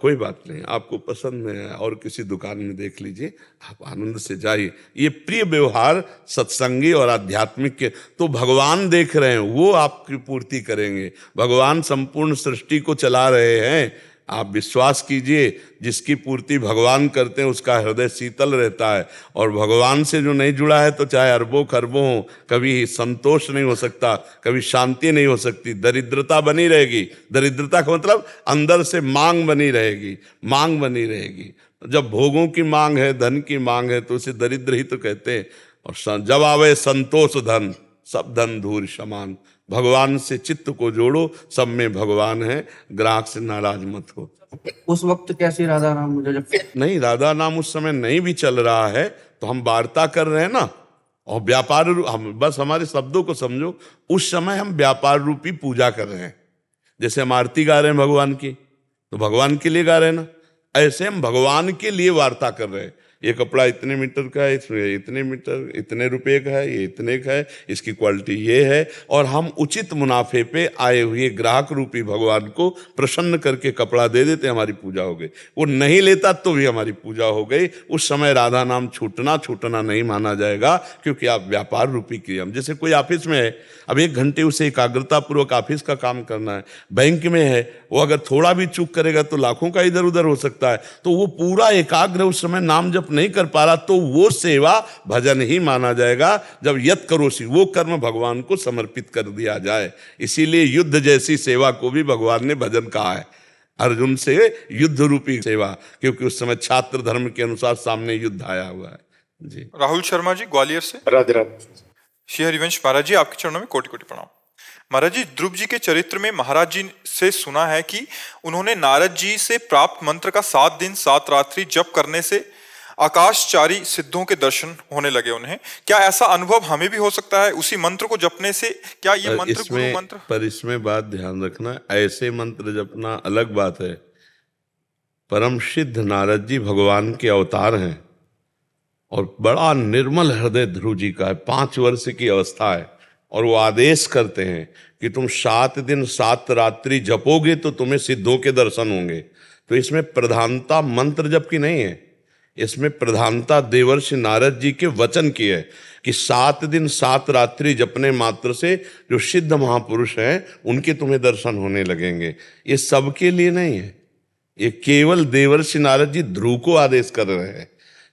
कोई बात नहीं, आपको पसंद नहीं है और किसी दुकान में देख लीजिए, आप आनंद से जाइए। ये प्रिय व्यवहार सत्संगी और आध्यात्मिक के तो भगवान देख रहे हैं, वो आपकी पूर्ति करेंगे। भगवान संपूर्ण सृष्टि को चला रहे हैं। आप विश्वास कीजिए, जिसकी पूर्ति भगवान करते हैं उसका हृदय शीतल रहता है। और भगवान से जो नहीं जुड़ा है तो चाहे अरबों खरबों हो, कभी संतोष नहीं हो सकता, कभी शांति नहीं हो सकती, दरिद्रता बनी रहेगी। दरिद्रता का मतलब अंदर से मांग बनी रहेगी, मांग बनी रहेगी। जब भोगों की मांग है, धन की मांग है, तो उसे दरिद्र ही तो कहते हैं। और जब आवे संतोष धन, सब धन धूर समान। भगवान से चित्त को जोड़ो, सब में भगवान है, ग्राहक से नाराज मत हो। उस वक्त कैसी राधा नाम मुझे जब नहीं, राधा नाम उस समय नहीं भी चल रहा है तो हम वार्ता कर रहे हैं ना, और व्यापार, हम बस हमारे शब्दों को समझो। उस समय हम व्यापार रूपी पूजा कर रहे हैं। जैसे हम आरती गा रहे हैं भगवान की, तो भगवान के लिए गा रहे हैं ना, ऐसे हम भगवान के लिए वार्ता कर रहे हैं। ये कपड़ा इतने मीटर का है, इसमें इतने मीटर, इतने रुपए का है, ये इतने का है, इसकी क्वालिटी ये है। और हम उचित मुनाफे पे आए हुए ग्राहक रूपी भगवान को प्रसन्न करके कपड़ा दे देते, हमारी पूजा हो गई। वो नहीं लेता तो भी हमारी पूजा हो गई। उस समय राधा नाम छूटना नहीं माना जाएगा, क्योंकि आप व्यापार रूपी क्रिया। जैसे कोई ऑफिस में है, अब 1 घंटे उसे एकाग्रता पूर्वक ऑफिस का काम करना है। बैंक में है, वो अगर थोड़ा भी चूक करेगा तो लाखों का इधर उधर हो सकता है। तो वो पूरा एकाग्र उस समय नाम जप नहीं कर पा रहा, तो वो सेवा भजन ही माना जाएगा। जब यत करोसी, वो कर्म भगवान को समर्पित कर दिया जाए। इसीलिए युद्ध जैसी सेवा को भी भगवान ने भजन कहा है। अर्जुन से युद्ध रूपी सेवा, क्योंकि उस समय छात्र धर्म के अनुसार सामने युद्ध आया हुआ है। जी राहुल शर्मा जी, ग्वालियर से। राधे राधे। श्री हरिवंश महाराज जी, आपके चरणों में कोटि कोटि प्रणाम। महाराज जी, ध्रुव जी के चरित्र में महाराज जी से सुना है कि उन्होंने नारद जी से प्राप्त मंत्र का 7 दिन 7 रात्रि जप करने से आकाशचारी सिद्धों के दर्शन होने लगे उन्हें। क्या ऐसा अनुभव हमें भी हो सकता है उसी मंत्र को जपने से? क्या ये मंत्र गुरु मंत्र? पर इसमें बात ध्यान रखना, ऐसे मंत्र जपना अलग बात है, परम सिद्ध नारद जी भगवान के अवतार हैं और बड़ा निर्मल हृदय ध्रुव जी का है। 5 वर्ष की अवस्था है और वो आदेश करते हैं कि तुम 7 दिन 7 रात्रि जपोगे तो तुम्हें सिद्धों के दर्शन होंगे। तो इसमें प्रधानता मंत्र जप की नहीं है, इसमें प्रधानता देवर्षि नारद जी के वचन की है कि 7 दिन 7 रात्रि जपने मात्र से जो सिद्ध महापुरुष हैं उनके तुम्हें दर्शन होने लगेंगे। ये सबके लिए नहीं है, ये केवल देवर्षि नारद जी ध्रुव को आदेश कर रहे हैं।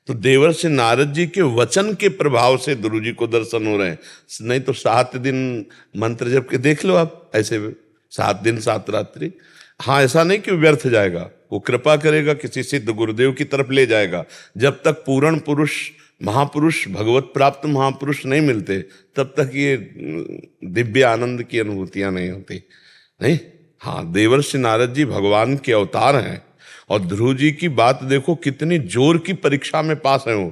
तो देवर्षि नारद जी के वचन के प्रभाव से ध्रुव जी को दर्शन हो रहे हैं। नहीं तो 7 दिन मंत्र जप के देख लो आप, ऐसे 7 दिन 7 रात्रि। हाँ, ऐसा नहीं कि व्यर्थ जाएगा, वो कृपा करेगा, किसी सिद्ध गुरुदेव की तरफ ले जाएगा। जब तक पूर्ण पुरुष महापुरुष भगवत प्राप्त महापुरुष नहीं मिलते तब तक ये दिव्य आनंद की अनुभूतियां नहीं होती। नहीं, हाँ, देवर्षि नारद जी भगवान के अवतार हैं। और ध्रुव जी की बात देखो, कितनी जोर की परीक्षा में पास है वो।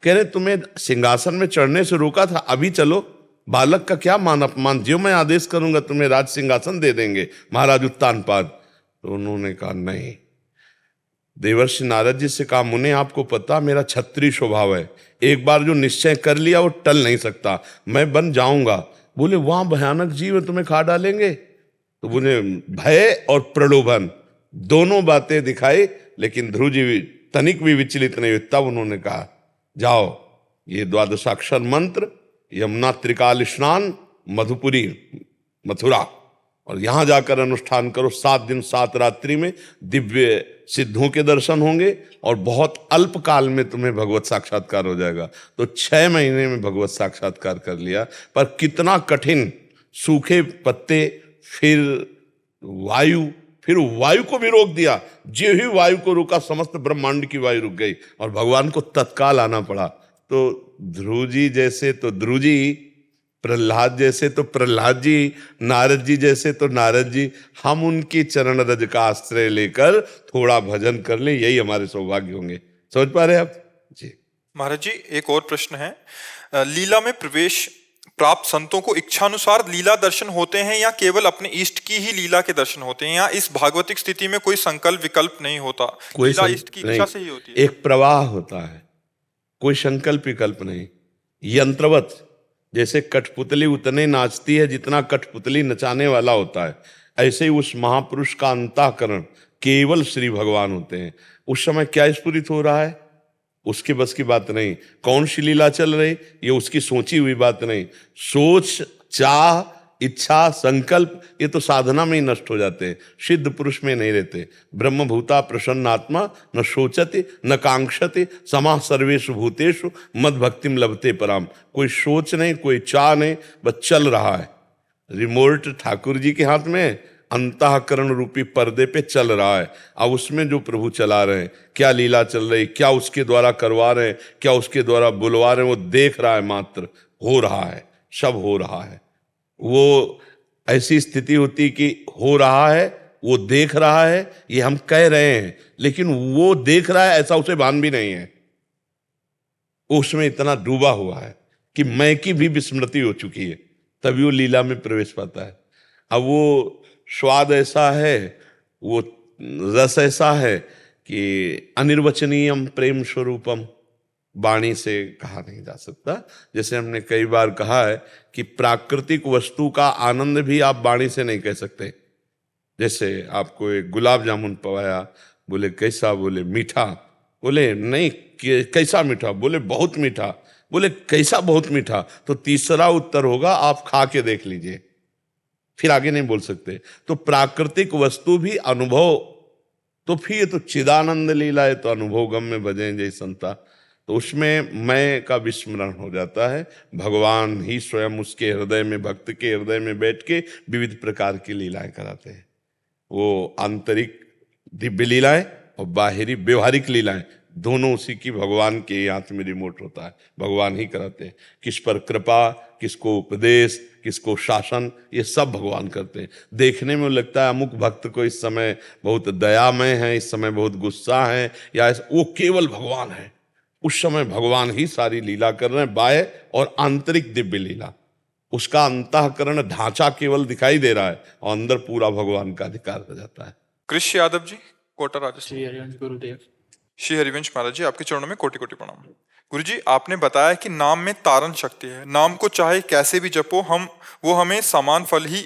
कह रहे तुम्हें सिंहासन में चढ़ने से रोका था, अभी चलो, बालक का क्या मान अपमान, जो मैं आदेश करूंगा तुम्हें राज सिंहासन दे देंगे महाराज उत्तानपाद। तो उन्होंने कहा नहीं। देवर्षि नारद जी से कहा, मुने आपको पता मेरा क्षत्रिय स्वभाव है, एक बार जो निश्चय कर लिया वो टल नहीं सकता, मैं बन जाऊंगा। बोले वहां भयानक जीव तुम्हें खा डालेंगे। तो बोले भय और प्रलोभन दोनों बातें दिखाई, लेकिन ध्रुव जी तनिक भी विचलित नहीं हुए। तब उन्होंने कहा जाओ, ये 12 मंत्र, यमुना त्रिकाल स्नान, मधुपुरी मथुरा, और यहां जाकर अनुष्ठान करो। 7 दिन 7 रात्रि में दिव्य सिद्धों के दर्शन होंगे और बहुत अल्प काल में तुम्हें भगवत साक्षात्कार हो जाएगा। तो 6 महीने में भगवत साक्षात्कार कर लिया। पर कितना कठिन, सूखे पत्ते, फिर वायु को भी रोक दिया। जो ही वायु को रोका समस्त ब्रह्मांड की वायु रुक गई और भगवान को तत्काल आना पड़ा। तो ध्रुव जी जैसे तो ध्रुव जी, प्रहलाद जैसे तो प्रहलाद जी, नारद जी जैसे तो नारद जी। हम उनकी चरण रज का आश्रय लेकर थोड़ा भजन कर ले, यही हमारे सौभाग्य होंगे। समझ पा रहे हैं आप जी? महाराज जी, एक और प्रश्न है। लीला में प्रवेश प्राप्त संतों को इच्छानुसार लीला दर्शन होते हैं या केवल अपने इष्ट की ही लीला के दर्शन होते हैं, या इस भागवतिक स्थिति में कोई संकल्प विकल्प नहीं होता, कोई लीला इष्ट की इच्छा से ही होती है? एक प्रवाह होता है, कोई संकल्प विकल्प नहीं। यंत्रवत, जैसे कठपुतली उतने नाचती है जितना कठपुतली नचाने वाला होता है, ऐसे ही उस महापुरुष का अंतःकरण केवल श्री भगवान होते हैं। उस समय क्या स्फुरित हो रहा है उसके बस की बात नहीं। कौन सी लीला चल रही ये उसकी सोची हुई बात नहीं। सोच, चाह, इच्छा, संकल्प ये तो साधना में ही नष्ट हो जाते हैं, सिद्ध पुरुष में नहीं रहते। ब्रह्मभूता प्रसन्नात्मा न सोचति न कांक्षति समाः सर्वेषु भूतेषु मद भक्तिम लभते पराम। कोई सोच नहीं, कोई चाह नहीं, बस चल रहा है। रिमोट ठाकुर जी के हाथ में, अंतःकरण रूपी पर्दे पे चल रहा है। अब उसमें जो प्रभु चला रहे हैं, क्या लीला चल रही, क्या उसके द्वारा करवा रहे हैं, क्या उसके द्वारा बुलवा रहे हैं, वो देख रहा है मात्र। हो रहा है, सब हो रहा है। वो ऐसी स्थिति होती कि हो रहा है, वो देख रहा है, ये हम कह रहे हैं, लेकिन वो देख रहा है ऐसा उसे भान भी नहीं है। उसमें इतना डूबा हुआ है कि मैं की भी विस्मृति हो चुकी है, तभी वो लीला में प्रवेश पाता है। अब वो स्वाद ऐसा है, वो रस ऐसा है कि अनिर्वचनीयम प्रेम स्वरूपम, वाणी से कहा नहीं जा सकता। जैसे हमने कई बार कहा है कि प्राकृतिक वस्तु का आनंद भी आप वाणी से नहीं कह सकते। जैसे आपको एक गुलाब जामुन पवाया, बोले कैसा, बोले मीठा, बोले नहीं कैसा मीठा, बोले बहुत मीठा, बोले कैसा बहुत मीठा, तो तीसरा उत्तर होगा आप खा के देख लीजिए, फिर आगे नहीं बोल सकते। तो प्राकृतिक वस्तु भी अनुभव, तो फिर तो चिदानंद लीला है, तो अनुभव गम में भजें जय संता। तो उसमें मैं का विस्मरण हो जाता है। भगवान ही स्वयं उसके हृदय में, भक्त के हृदय में बैठ के विविध प्रकार की लीलाएं कराते हैं। वो आंतरिक दिव्य लीलाएं और बाहरी व्यवहारिक लीलाएं दोनों उसी की, भगवान के हाथ में रिमोट होता है, भगवान ही कराते हैं। किस पर कृपा, किसको उपदेश, किसको शासन, ये सब भगवान करते हैं। देखने में लगता है अमुक भक्त को इस समय बहुत दयामय है, इस समय बहुत गुस्सा है, या वो केवल भगवान है। उस समय भगवान ही सारी लीला कर रहे हैं, बाह्य और आंतरिक दिव्य लीला। उसका अंतःकरण ढांचा केवल दिखाई दे रहा है और अंदर पूरा भगवान का अधिकार हो जाता है। कृष्ण यादव जी, कोटा राजस्थान। श्री हरिवंश गुरुदेव। श्री हरिवंश महाराज जी, आपके चरणों में कोटि कोटि प्रणाम। गुरु जी, आपने बताया कि नाम में तारण शक्ति है, नाम को चाहे कैसे भी जपो वो हमें समान फल ही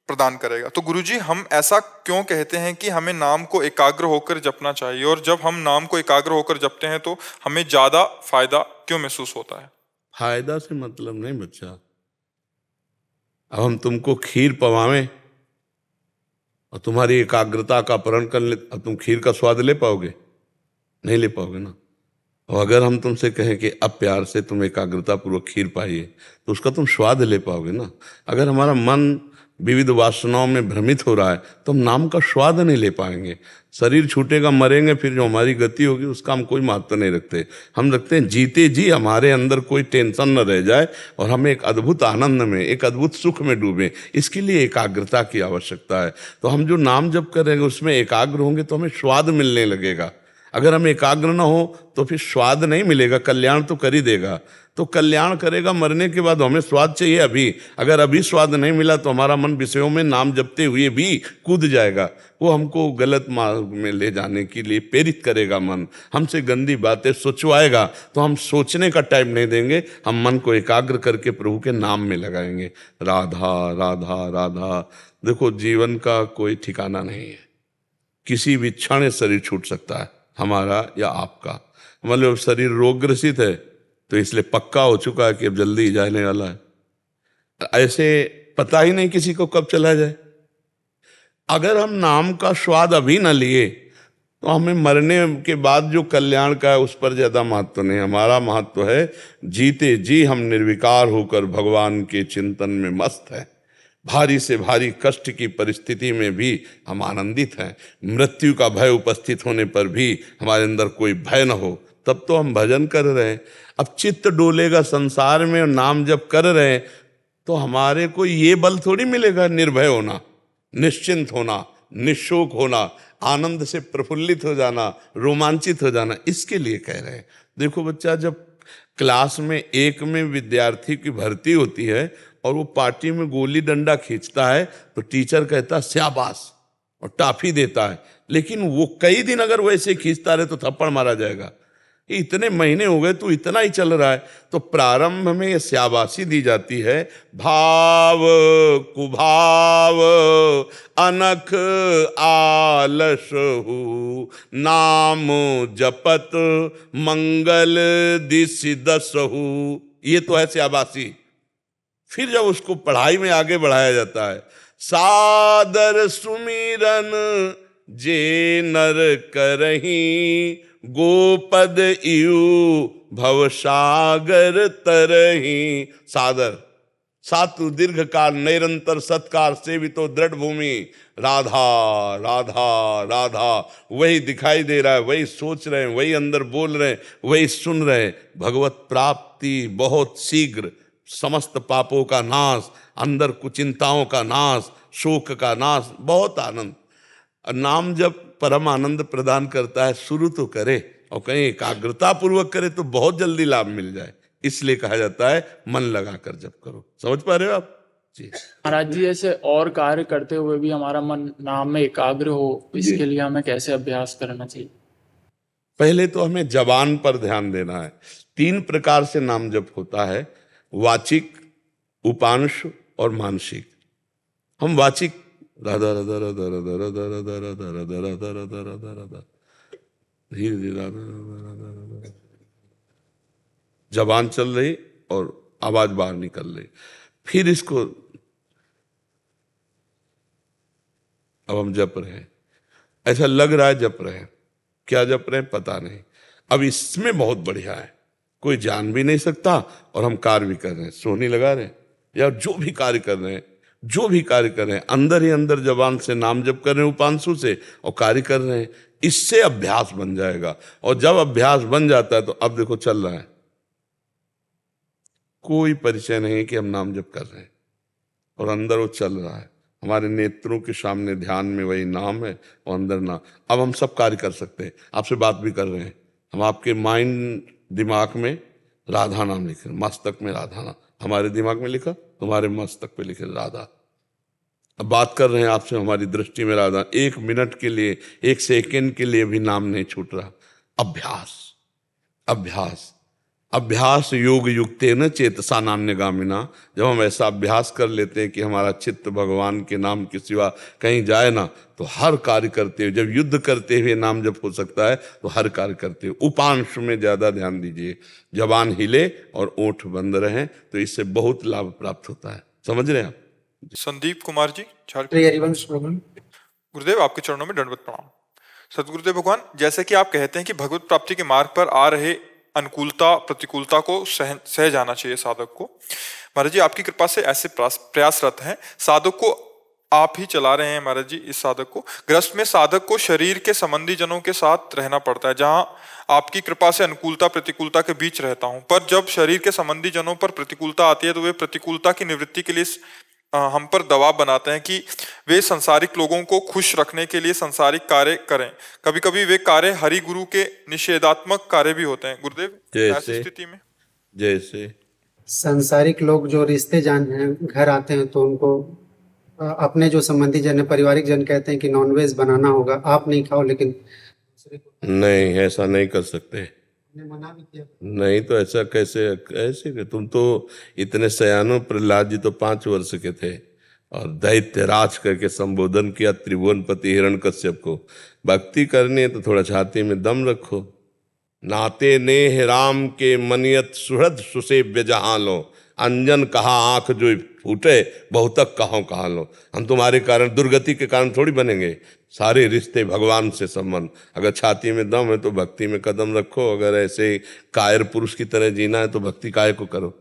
प्रदान करेगा। तो गुरु जी, हम ऐसा क्यों कहते हैं कि हमें नाम को एकाग्र होकर जपना चाहिए, और जब हम नाम को एकाग्र होकर जपते हैं तो हमें ज्यादा फायदा क्यों महसूस होता है? फायदा से मतलब नहीं बच्चा। अब हम तुमको खीर पवावें और तुम्हारी एकाग्रता का अपहरण कर ले, अब तुम खीर का स्वाद ले पाओगे? नहीं ले पाओगे ना। और अगर हम तुमसे कहें कि अब प्यार से तुम एकाग्रता पूर्वक खीर पाइए, तो उसका तुम स्वाद ले पाओगे ना। अगर हमारा मन विविध वासनाओं में भ्रमित हो रहा है तो हम नाम का स्वाद नहीं ले पाएंगे। शरीर छूटेगा, मरेंगे, फिर जो हमारी गति होगी उसका हम कोई महत्व नहीं रखते। हम रखते हैं जीते जी हमारे अंदर कोई टेंशन न रह जाए और हम एक अद्भुत आनंद में, एक अद्भुत सुख में डूबें। इसके लिए एकाग्रता की आवश्यकता है। तो हम जो नाम जप करेंगे उसमें एकाग्र होंगे तो हमें स्वाद मिलने लगेगा। अगर हम एकाग्र न हो तो फिर स्वाद नहीं मिलेगा। कल्याण तो कर ही देगा, तो कल्याण करेगा मरने के बाद। हमें स्वाद चाहिए अभी। अगर अभी स्वाद नहीं मिला तो हमारा मन विषयों में नाम जपते हुए भी कूद जाएगा। वो हमको गलत मार्ग में ले जाने के लिए प्रेरित करेगा। मन हमसे गंदी बातें सोचवाएगा, तो हम सोचने का टाइम नहीं देंगे। हम मन को एकाग्र करके प्रभु के नाम में लगाएंगे। राधा राधा राधा। देखो, जीवन का कोई ठिकाना नहीं है। किसी भी क्षण शरीर छूट सकता है, हमारा या आपका। मतलब शरीर रोगग्रसित है तो इसलिए पक्का हो चुका है कि अब जल्दी ही जाने वाला है। ऐसे पता ही नहीं किसी को कब चला जाए। अगर हम नाम का स्वाद अभी न लिए तो हमें मरने के बाद जो कल्याण का है उस पर ज्यादा महत्व नहीं। हमारा महत्व है जीते जी हम निर्विकार होकर भगवान के चिंतन में मस्त हैं। भारी से भारी कष्ट की परिस्थिति में भी हम आनंदित हैं। मृत्यु का भय उपस्थित होने पर भी हमारे अंदर कोई भय न हो, तब तो हम भजन कर रहे हैं। अब चित्त डोलेगा संसार में और नाम जब कर रहे हैं तो हमारे को ये बल थोड़ी मिलेगा निर्भय होना, निश्चिंत होना, निशोक होना, आनंद से प्रफुल्लित हो जाना, रोमांचित हो जाना। इसके लिए कह रहे हैं। देखो बच्चा, जब क्लास में एक में विद्यार्थी की भर्ती होती है और वो पार्टी में गोली डंडा खींचता है तो टीचर कहता है शाबाश और टाफी देता है। लेकिन वो कई दिन अगर वैसे खींचता रहे तो थप्पड़ मारा जाएगा। इतने महीने हो गए, तू इतना ही चल रहा है। तो प्रारंभ में ये शाबाशी दी जाती है। भाव कुभाव अनख आलसहु, नाम जपत मंगल दिसि दसहु। ये तो है शाबाशी। फिर जब उसको पढ़ाई में आगे बढ़ाया जाता है, सादर सुमिरन जे नर करही, गोपद इयु भवसागर तरही। सादर सातु दीर्घ काल निरंतर सत्कार सेवितो दृढ़ भूमि। राधा राधा राधा, वही दिखाई दे रहा है, वही सोच रहे हैं, वही अंदर बोल रहे हैं, वही सुन रहे हैं। भगवत प्राप्ति बहुत शीघ्र, समस्त पापों का नाश, अंदर कुचिंताओं का नाश, शोक का नाश, बहुत आनंद। नाम जब परम आनंद प्रदान करता है, शुरू तो करे और कहीं एकाग्रता पूर्वक करे तो बहुत जल्दी लाभ मिल जाए। इसलिए कहा जाता है मन लगाकर जप करो। समझ पा रहे हो आप जी? महाराज जी, ऐसे और कार्य करते हुए भी हमारा मन नाम में एकाग्र हो, इसके लिए हमें कैसे अभ्यास करना चाहिए? पहले तो हमें जबान पर ध्यान देना है। 3 प्रकार से नाम जप होता है, वाचिक, उपांश और मानसिक। हम वाचिक राधा राधा राधा राधा राधा राधा राधा राधा राधा राधा राधा राधा, धीरे धीरे राधा राधा राधा, जबान चल रही और आवाज बाहर निकल रही। फिर इसको अब हम जप रहे हैं, ऐसा लग रहा है जप रहे हैं, क्या जप रहे हैं पता नहीं। अब इसमें बहुत बढ़िया है, कोई जान भी नहीं सकता और हम कार्य भी कर रहे हैं, सोनी लगा रहे हैं या जो भी कार्य कर रहे हैं, जो भी कार्य कर रहे हैं, अंदर ही अंदर जबान से नाम जप कर रहे हैं उपांशु से और कार्य कर रहे हैं। इससे अभ्यास बन जाएगा और जब अभ्यास बन जाता है तो अब देखो चल रहा है, कोई परिचय नहीं कि हम नाम जप कर रहे हैं और अंदर वो चल रहा है। हमारे नेत्रों के सामने ध्यान में वही नाम है और अंदर नाम। अब हम सब कार्य कर सकते हैं, आपसे बात भी कर रहे हैं। हम आपके माइंड दिमाग में राधा नाम लिखे, मस्तक में राधा नाम हमारे दिमाग में लिखा, तुम्हारे मस्तक पे लिखे राधा, अब बात कर रहे हैं आपसे, हमारी दृष्टि में राधा 1 मिनट के लिए, 1 सेकंड के लिए भी नाम नहीं छूट रहा। अभ्यास, अभ्यास, अभ्यास योग युक्तेन चेतसा नान्यगामिना। जब हम ऐसा अभ्यास कर लेते हैं कि हमारा चित्त भगवान के नाम के सिवा कहीं जाए ना, तो हर कार्य करते हुए, जब युद्ध करते हुए नाम जब हो सकता है तो हर कार्य करते हुए उपांश में ज्यादा ध्यान दीजिए। जबान हिले और ओठ बंद रहें तो इससे बहुत लाभ प्राप्त होता है। समझ रहे हैं आप? संदीप कुमार जी, झारखंड। श्री हरिवंश प्रभु। गुरुदेव, आपके चरणों में दंडवत प्रणाम। सदगुरुदेव भगवान, जैसे कि आप कहते हैं कि भगवत प्राप्ति के मार्ग पर आ रहे अनुकूलता प्रतिकूलता को सह जाना चाहिए साधक को। महाराज जी, आपकी कृपा से ऐसे प्रयासरत हैं, साधक को आप ही चला रहे हैं महाराज जी। इस साधक को, ग्रस्त में साधक को शरीर के संबंधी जनों के साथ रहना पड़ता है, जहां आपकी कृपा से अनुकूलता प्रतिकूलता के बीच रहता हूं। पर जब शरीर के संबंधी जनों पर प्रतिकूलता आती है तो वे प्रतिकूलता की निवृत्ति के लिए हम पर दबाव बनाते हैं कि वे संसारिक लोगों को खुश रखने के लिए संसारिक कार्य करें। कभी कभी वे कार्य हरि गुरु के निषेधात्मक कार्य भी होते हैं। गुरुदेव, ऐसी स्थिति में जैसे सांसारिक लोग जो रिश्ते जान घर आते हैं तो उनको अपने जो संबंधी जन, पारिवारिक जन कहते हैं कि नॉनवेज बनाना होगा, आप नहीं खाओ, लेकिन नहीं, ऐसा नहीं कर सकते। मना भी किया। नहीं तो ऐसा कैसे, ऐसे तुम तो इतने सयानो, प्रहलाद जी तो 5 वर्ष के थे और दैत्य राज करके संबोधन किया त्रिभुवनपति हिरण्यकश्यप को। भक्ति करनी है तो थोड़ा छाती में दम रखो। नाते नेह राम के मनियत सुहृद सुसेव्य जहां लो, अंजन कहा आंख जो फूटे, बहुतक कहाँ लो। हम तुम्हारे कारण, दुर्गति के कारण थोड़ी बनेंगे। सारे रिश्ते भगवान से संबंध। अगर छाती में दम है तो भक्ति में कदम रखो। अगर ऐसे कायर पुरुष की तरह जीना है तो भक्ति काहे को करो।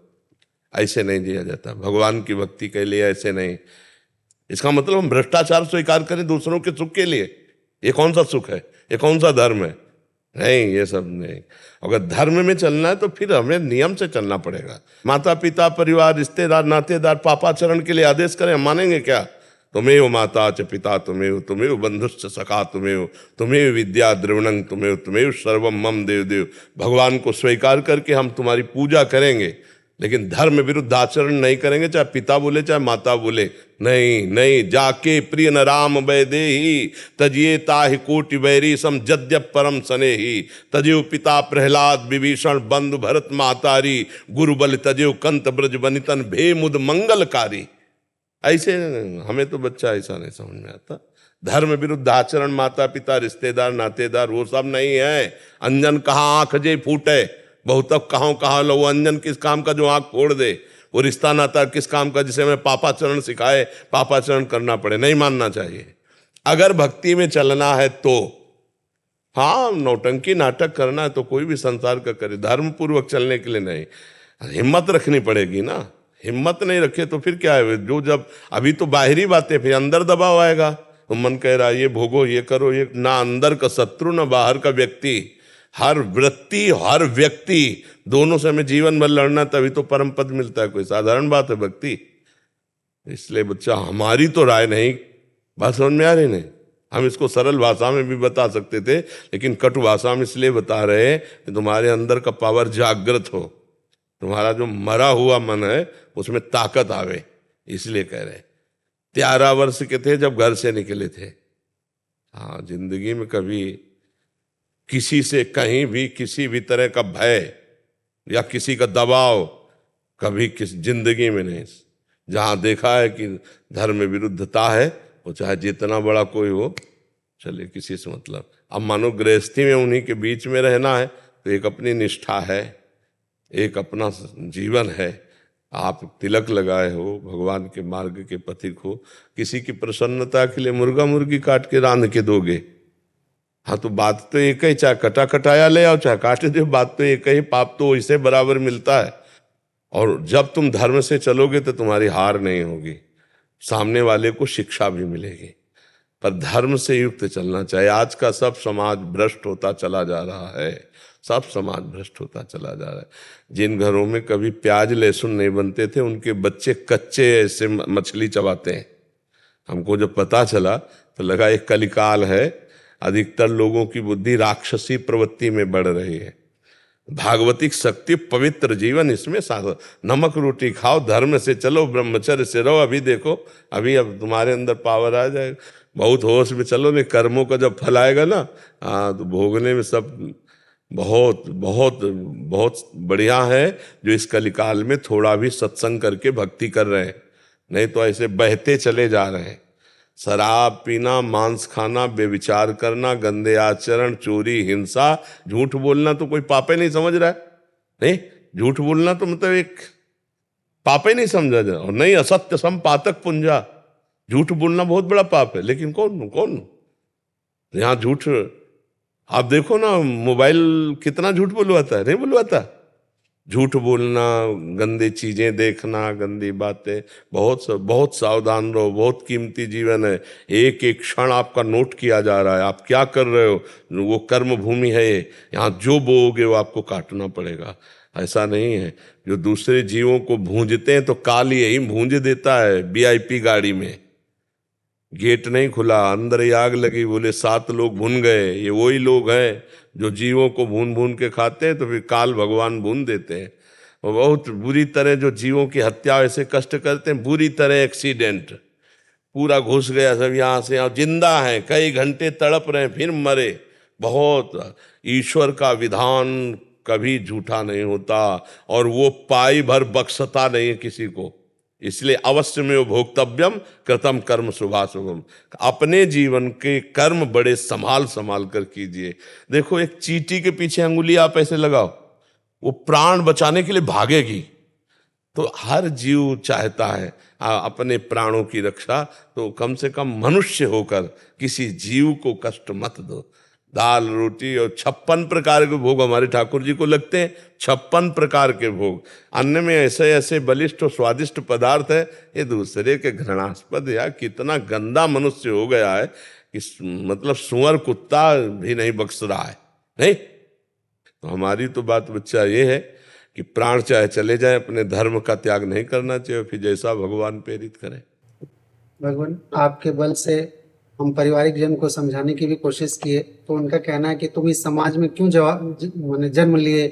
ऐसे नहीं जिया जाता भगवान की भक्ति के लिए, ऐसे नहीं। इसका मतलब हम भ्रष्टाचार स्वीकार करें दूसरों के सुख के लिए, ये कौन सा सुख है, ये कौन सा धर्म है? नहीं, ये सब नहीं। अगर धर्म में चलना है तो फिर हमें नियम से चलना पड़ेगा। माता पिता परिवार रिश्तेदार नातेदार पापाचरण के लिए आदेश करें, हम मानेंगे क्या? तुम्हें माता च पिता तुम्हें बंधुश्च सखा तुम्हें विद्या द्रविणं तुम्हें सर्वम मम देव देव। भगवान को स्वीकार करके हम तुम्हारी पूजा करेंगे, लेकिन धर्म विरुद्ध आचरण नहीं करेंगे, चाहे पिता बोले चाहे माता बोले। नहीं नहीं, जाके प्रिय न राम वैदेही तजिए ताहि कोटि वैरी सम जद्यप परम सनेही। तजेव पिता प्रहलाद विभीषण बंधु भरत मातारी, गुरु बल तजेव कंत ब्रज बनितन भे मुद मंगलकारी। ऐसे हमें तो बच्चा ऐसा नहीं समझ में आता। धर्म विरुद्ध आचरण, माता पिता रिश्तेदार नातेदार वो सब नहीं है। अंजन कहाँ आंख जे फूटे, बहुतक कहाँ लो। वो अंजन किस काम का जो आंख फोड़ दे? वो रिश्ता नाता किस काम का जिसे हमें पापाचरण सिखाए, पापाचरण करना पड़े? नहीं मानना चाहिए। अगर भक्ति में चलना है तो हाँ, नौटंकी नाटक करना है तो कोई भी संसार का करे, धर्म पूर्वक चलने के लिए नहीं। हिम्मत रखनी पड़ेगी ना। हिम्मत नहीं रखे तो फिर क्या है? जो जब अभी तो बाहरी बातें, फिर अंदर दबाव आएगा तो मन कह रहा है ये भोगो, ये करो, ये ना अंदर का शत्रु ना बाहर का व्यक्ति। हर वृत्ति, हर व्यक्ति, दोनों से हमें जीवन भर लड़ना, तभी तो परम पद मिलता है। कोई साधारण बात है भक्ति? इसलिए बच्चा, हमारी तो राय नहीं, बात समझ में आ रही नहीं? हम इसको सरल भाषा में भी बता सकते थे, लेकिन कटु भाषा में इसलिए बता रहे हैं कि तुम्हारे अंदर का पावर जागृत हो, तुम्हारा जो मरा हुआ मन है उसमें ताकत आवे, इसलिए कह रहे हैं। 13 वर्ष के थे जब घर से निकले थे। हाँ, जिंदगी में कभी किसी से कहीं भी किसी भी तरह का भय या किसी का दबाव कभी किस जिंदगी में नहीं। जहाँ देखा है कि धर्म विरुद्धता है, वो चाहे जितना बड़ा कोई हो, चले किसी से मतलब। अब मानो गृहस्थी में उन्हीं के बीच में रहना है तो एक अपनी निष्ठा है, एक अपना जीवन है। आप तिलक लगाए हो, भगवान के मार्ग के पथिक हो, किसी की प्रसन्नता के लिए मुर्गा मुर्गी काट के रांध के दोगे, हाँ तो बात तो एक ही, चाहे कटा कटाया ले आओ चाहे काट दो, बात तो एक ही, पाप तो वैसे बराबर मिलता है। और जब तुम धर्म से चलोगे तो तुम्हारी हार नहीं होगी, सामने वाले को शिक्षा भी मिलेगी। पर धर्म से युक्त चलना चाहिए। आज का सब समाज भ्रष्ट होता चला जा रहा है, सब समाज भ्रष्ट होता चला जा रहा है। जिन घरों में कभी प्याज लहसुन नहीं बनते थे, उनके बच्चे कच्चे ऐसे मछली चबाते हैं। हमको जब पता चला तो लगा एक कलिकाल है, अधिकतर लोगों की बुद्धि राक्षसी प्रवृत्ति में बढ़ रही है। भागवतिक शक्ति, पवित्र जीवन, इसमें नमक रोटी खाओ, धर्म से चलो, ब्रह्मचर्य से रहो। अभी देखो, अभी अब तुम्हारे अंदर पावर आ जाएगा। बहुत होश में चलो, नहीं कर्मों का जब फल आएगा ना, हाँ, तो भोगने में सब बहुत बहुत बहुत बढ़िया है जो इस कलिकाल में थोड़ा भी सत्संग करके भक्ति कर रहे हैं, नहीं तो ऐसे बहते चले जा रहे हैं। शराब पीना, मांस खाना, बेविचार करना, गंदे आचरण, चोरी, हिंसा, झूठ बोलना तो कोई पाप ही नहीं समझ रहा है। नहीं, झूठ बोलना तो मतलब एक पाप ही नहीं समझा जाए। और नहीं, असत्य सम पातक पुंजा, झूठ बोलना बहुत बड़ा पाप है। लेकिन कौन यहाँ झूठ, आप देखो ना, मोबाइल कितना झूठ बुलवाता है, नहीं बुलवाता? झूठ बोलना, गंदी चीजें देखना, गंदी बातें, बहुत सावधान रहो। बहुत कीमती जीवन है, एक एक क्षण आपका नोट किया जा रहा है। आप क्या कर रहे हो, वो कर्म भूमि है। यहाँ जो बोओगे वो आपको काटना पड़ेगा। ऐसा नहीं है, जो दूसरे जीवों को भूंजते हैं तो काल यही भूंज देता है। वीआईपी गाड़ी में गेट नहीं खुला, अंदर ही आग लगी, बोले 7 लोग भून गए। ये वही लोग हैं जो जीवों को भून भून के खाते हैं, तो फिर काल भगवान भून देते हैं। और बहुत बुरी तरह जो जीवों की हत्या ऐसे कष्ट करते हैं, बुरी तरह एक्सीडेंट, पूरा घुस गया सब यहाँ से, यहाँ जिंदा है, कई घंटे तड़प रहे फिर मरे। बहुत, ईश्वर का विधान कभी झूठा नहीं होता, और वो पाई भर बख्शता नहीं है किसी को। इसलिए अवश्य में भोक्तव्यम कृतम कर्म शुभाशुभम। अपने जीवन के कर्म बड़े संभाल संभाल कर कीजिए। देखो, एक चींटी के पीछे अंगुली आप ऐसे लगाओ, वो प्राण बचाने के लिए भागेगी। तो हर जीव चाहता है अपने प्राणों की रक्षा, तो कम से कम मनुष्य होकर किसी जीव को कष्ट मत दो। दाल रोटी और 56 प्रकार के भोग हमारे ठाकुर जी को लगते हैं। 56 प्रकार के भोग, अन्न में ऐसे ऐसे बलिष्ठ और स्वादिष्ट पदार्थ है, ये दूसरे के घृणास्पद। यार कितना गंदा मनुष्य हो गया है कि मतलब सुअर कुत्ता भी नहीं बख्श रहा है। नहीं, तो हमारी तो बात बच्चा ये है कि प्राण चाहे चले जाए, अपने धर्म का त्याग नहीं करना चाहिए, फिर जैसा भगवान प्रेरित करें। भगवान, आपके बल से हम पारिवारिक जन को समझाने की भी कोशिश किए, तो उनका कहना है कि तुम इस समाज में क्यों जन्म लिए,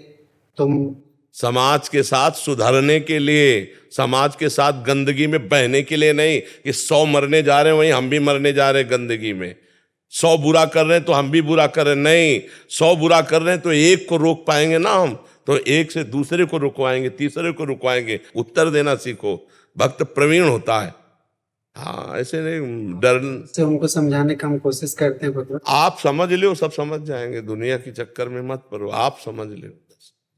तुम समाज के साथ सुधरने के लिए, समाज के साथ गंदगी में बहने के लिए नहीं कि 100 मरने जा रहे हैं वहीं हम भी मरने जा रहे हैं गंदगी में। 100 बुरा कर रहे हैं तो हम भी बुरा कर रहे हैं, नहीं, 100 बुरा कर रहे हैं तो एक को रोक पाएंगे ना हम, तो एक से दूसरे को रुकवाएंगे, तीसरे को रुकवाएंगे। उत्तर देना सीखो, भक्त प्रवीण होता है। हाँ, ऐसे नहीं डर से उनको समझाने का हम कोशिश करते हैं भगवान। आप समझ लो, सब समझ जाएंगे। दुनिया के चक्कर में मत पड़ो, आप समझ लो।